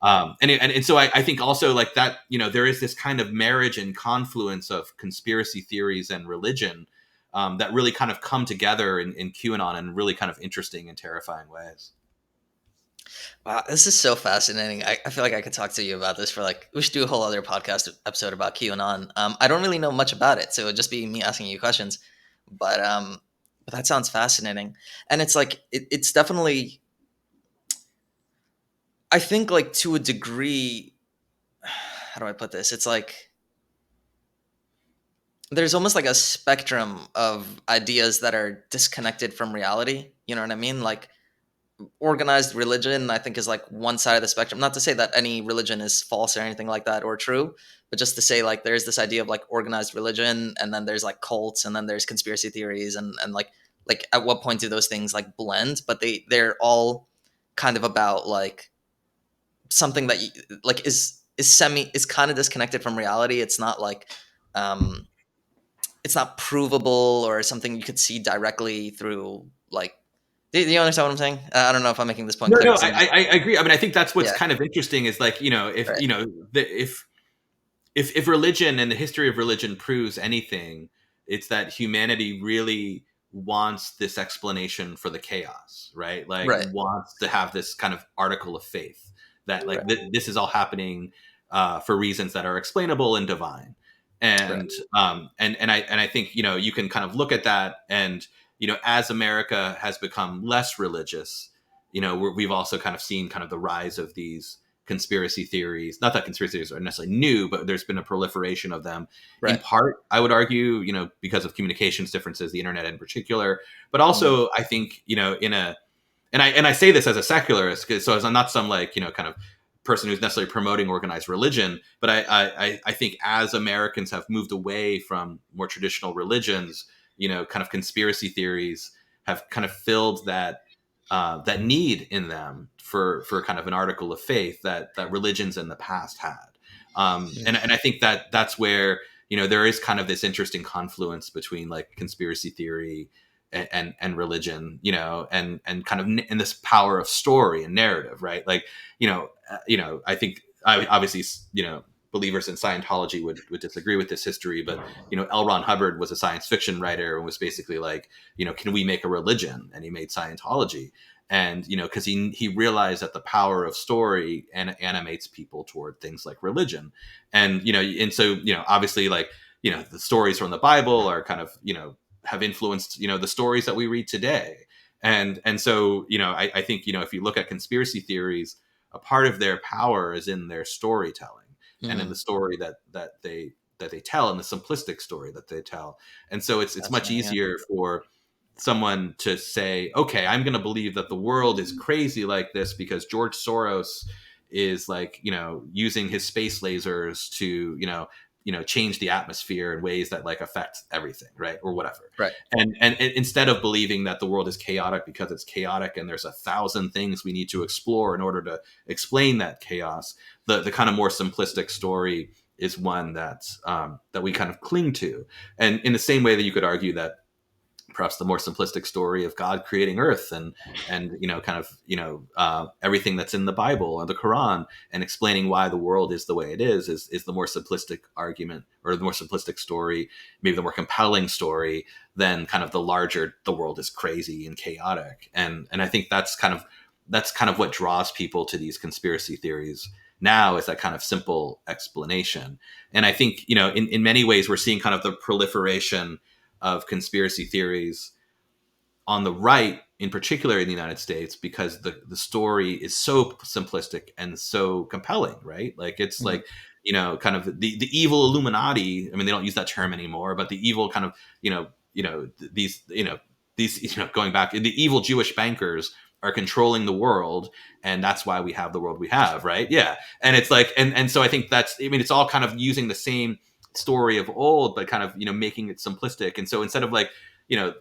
Well, and so I think also like that, there is this kind of marriage and confluence of conspiracy theories and religion that really kind of come together in QAnon in really kind of interesting and terrifying ways. wow, this is so fascinating. I feel like I could talk to you about this for like, we should do a whole other podcast episode about QAnon. I don't really know much about it, so it would just be me asking you questions. But that sounds fascinating. And it's like it's definitely, I think like to a degree, how do I put this? It's like there's almost like a spectrum of ideas that are disconnected from reality. You know what I mean? Like organized religion, I think, is like one side of the spectrum. Not to say that any religion is false or anything like that or true, but just to say like there's this idea of like organized religion, and then there's like cults, and then there's conspiracy theories, and like at what point do those things like blend? But they're all kind of about like something that like is kind of disconnected from reality. It's not like um it's not provable or something you could see directly through like, do you understand what I'm saying? I don't know if I'm making this point No, clear. no, 'Cause I agree. I mean, I think that's what's yeah, kind of interesting is like, if, right, if religion and the history of religion proves anything, it's that humanity really wants this explanation for the chaos, right? Like right, wants to have this kind of article of faith that like right, this is all happening for reasons that are explainable and divine. right. And I think, you can kind of look at that, and as America has become less religious, we've also kind of seen kind of the rise of these conspiracy theories. Not that conspiracy theories are necessarily new, but there's been a proliferation of them. In Right. part, I would argue, because of communications differences, the internet in particular. But Mhm. also, I think, and I say this as a secularist, so as I'm not some like kind of person who's necessarily promoting organized religion, but I think as Americans have moved away from more traditional religions, kind of conspiracy theories have kind of filled that need in them for kind of an article of faith that religions in the past had. Mhm. And I think that's where, there is kind of this interesting confluence between like conspiracy theory and religion, and kind of in this power of story and narrative, right? Like, I think obviously, believers in Scientology would disagree with this history, but L. Ron Hubbard was a science fiction writer and was basically like, can we make a religion? And he made Scientology, and because he realized that the power of story animates people toward things like religion, and so obviously like the stories from the Bible are kind of have influenced the stories that we read today, and so I think if you look at conspiracy theories, a part of their power is in their storytelling and in the Mhm. story that they tell, and the simplistic story that they tell. And so it's much Fascinating. Yeah. easier for someone to say, okay, I'm going to believe that the world is crazy like this because George Soros is like, using his space lasers to, change the atmosphere in ways that like affect everything, right, or whatever. Right. And instead of believing that the world is chaotic because it's chaotic and there's 1,000 things we need to explore in order to explain that chaos, the kind of more simplistic story is one that we kind of cling to. And in the same way that you could argue that perhaps the more simplistic story of God creating Earth and everything that's in the Bible or the Quran and explaining why the world is the way it is the more simplistic argument, or the more simplistic story, maybe the more compelling story than kind of the larger, the world is crazy and chaotic. And I think that's kind of what draws people to these conspiracy theories now, is that kind of simple explanation. And I think, in many ways we're seeing kind of the proliferation of conspiracy theories on the right, in particular in the United States, because the story is so simplistic and so compelling, right? Like it's Mhm. like, kind of the evil Illuminati. I mean, they don't use that term anymore, but the evil kind of, these, going back, the evil Jewish bankers are controlling the world, and that's why we have the world we have, right? Yeah. And it's like, and so I think it's all kind of using the same story of old, but kind of, making it simplistic. And so instead of like,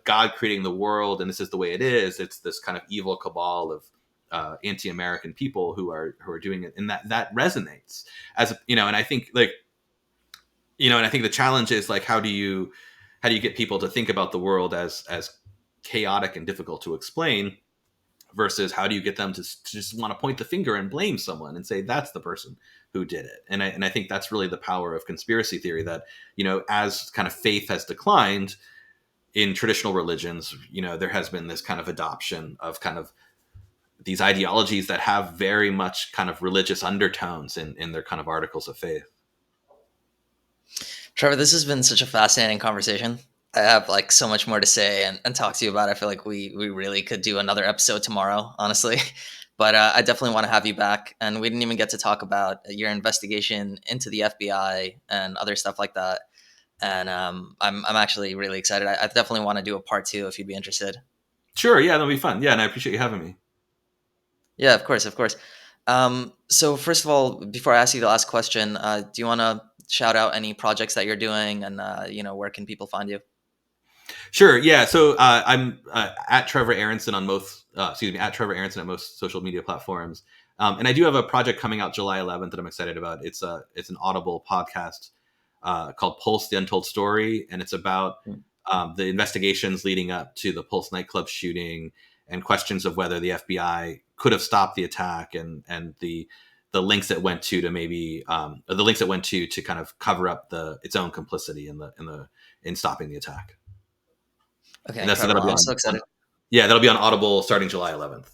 God creating the world and this is the way it is, it's this kind of evil cabal of anti-American people who are doing it, and that resonates and I think like, and I think the challenge is like, how do you get people to think about the world as chaotic and difficult to explain, versus how do you get them to just want to point the finger and blame someone and say that's the person who did it. And I think that's really the power of conspiracy theory, that as kind of faith has declined in traditional religions, there has been this kind of adoption of kind of these ideologies that have very much kind of religious undertones in their kind of articles of faith. Trevor, this has been such a fascinating conversation. I have like so much more to say and talk to you about. I feel like we really could do another episode tomorrow, honestly. But I definitely want to have you back. And we didn't even get to talk about your investigation into the FBI and other stuff like that. And I'm actually really excited. I definitely want to do a part 2 if you'd be interested. Sure. Yeah, that'll be fun. Yeah. And I appreciate you having me. Yeah, of course, of course. So first of all, before I ask you the last question, do you want to shout out any projects that you're doing, and where can people find you? Sure. Yeah. So I'm at Trevor Aaronson on at Trevor Aaronson at most social media platforms. And I do have a project coming out July 11th that I'm excited about. It's an Audible podcast called Pulse: The Untold Story, and it's about Mm. the investigations leading up to the Pulse nightclub shooting and questions of whether the FBI could have stopped the attack, and the links it went to maybe or the links it went to kind of cover up its own complicity in stopping the attack. Okay, And incredible. that'll be I'm so excited. yeah, that'll be on Audible starting July 11th.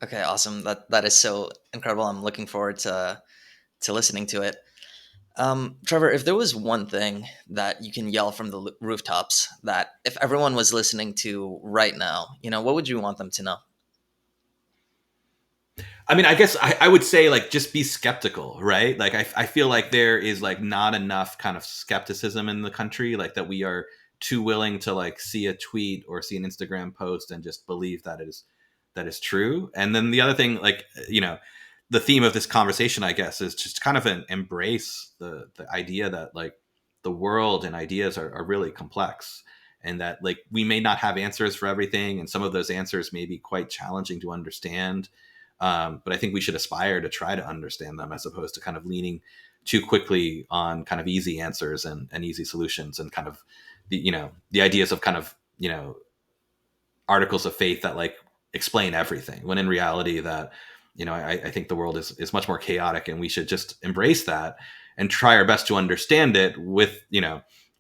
Okay, awesome. That is so incredible. I'm looking forward to listening to it. Trevor, if there was one thing that you can yell from the rooftops that if everyone was listening to right now, what would you want them to know? I mean, I guess I would say like just be skeptical, right? Like I feel like there is like not enough kind of skepticism in the country, like that we are too willing to like see a tweet or see an Instagram post and just believe that is true. And then the other thing, like the theme of this conversation, I guess, is just kind of embrace the idea that like the world and ideas are really complex, and that like we may not have answers for everything, and some of those answers may be quite challenging to understand. But I think we should aspire to try to understand them, as opposed to kind of leaning too quickly on kind of easy answers and easy solutions, and kind of the ideas of kind of articles of faith that like explain everything, when in reality that I think the world is much more chaotic, and we should just embrace that and try our best to understand it, with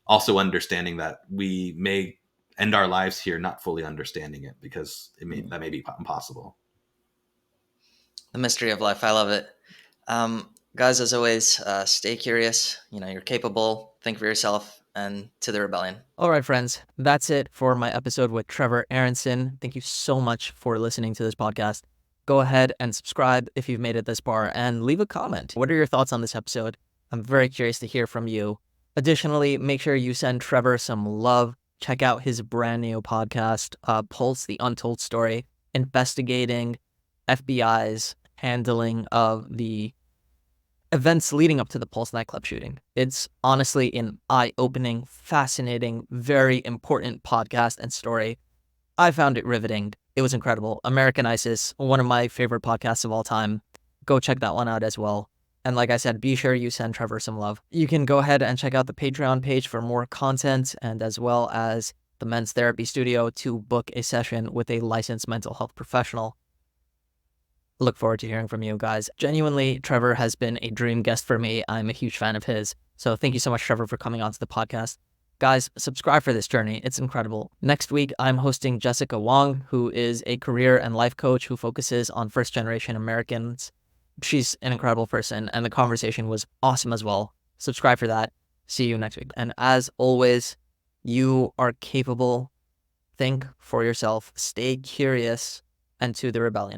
also understanding that we may end our lives here not fully understanding it, because that may be impossible. The mystery of life. I love it. Guys, as always, stay curious. You're capable. Think for yourself. And to the rebellion. All right, friends. That's it for my episode with Trevor Aaronson. Thank you so much for listening to this podcast. Go ahead and subscribe if you've made it this far, and leave a comment. What are your thoughts on this episode? I'm very curious to hear from you. Additionally, make sure you send Trevor some love. Check out his brand new podcast, Pulse: The Untold Story, investigating FBI's handling of the events leading up to the Pulse nightclub shooting. It's honestly an eye-opening, fascinating, very important podcast and story. I found it riveting. It was incredible. American ISIS, one of my favorite podcasts of all time. Go check that one out as well. And like I said, be sure you send Trevor some love. You can go ahead and check out the Patreon page for more content, and as well as the Men's Therapy Studio to book a session with a licensed mental health professional. Look forward to hearing from you guys. Genuinely, Trevor has been a dream guest for me. I'm a huge fan of his. So thank you so much, Trevor, for coming onto the podcast. Guys, subscribe for this journey. It's incredible. Next week, I'm hosting Jessica Wong, who is a career and life coach who focuses on first-generation Americans. She's an incredible person, and the conversation was awesome as well. Subscribe for that. See you next week. And as always, you are capable. Think for yourself. Stay curious, and to the rebellion.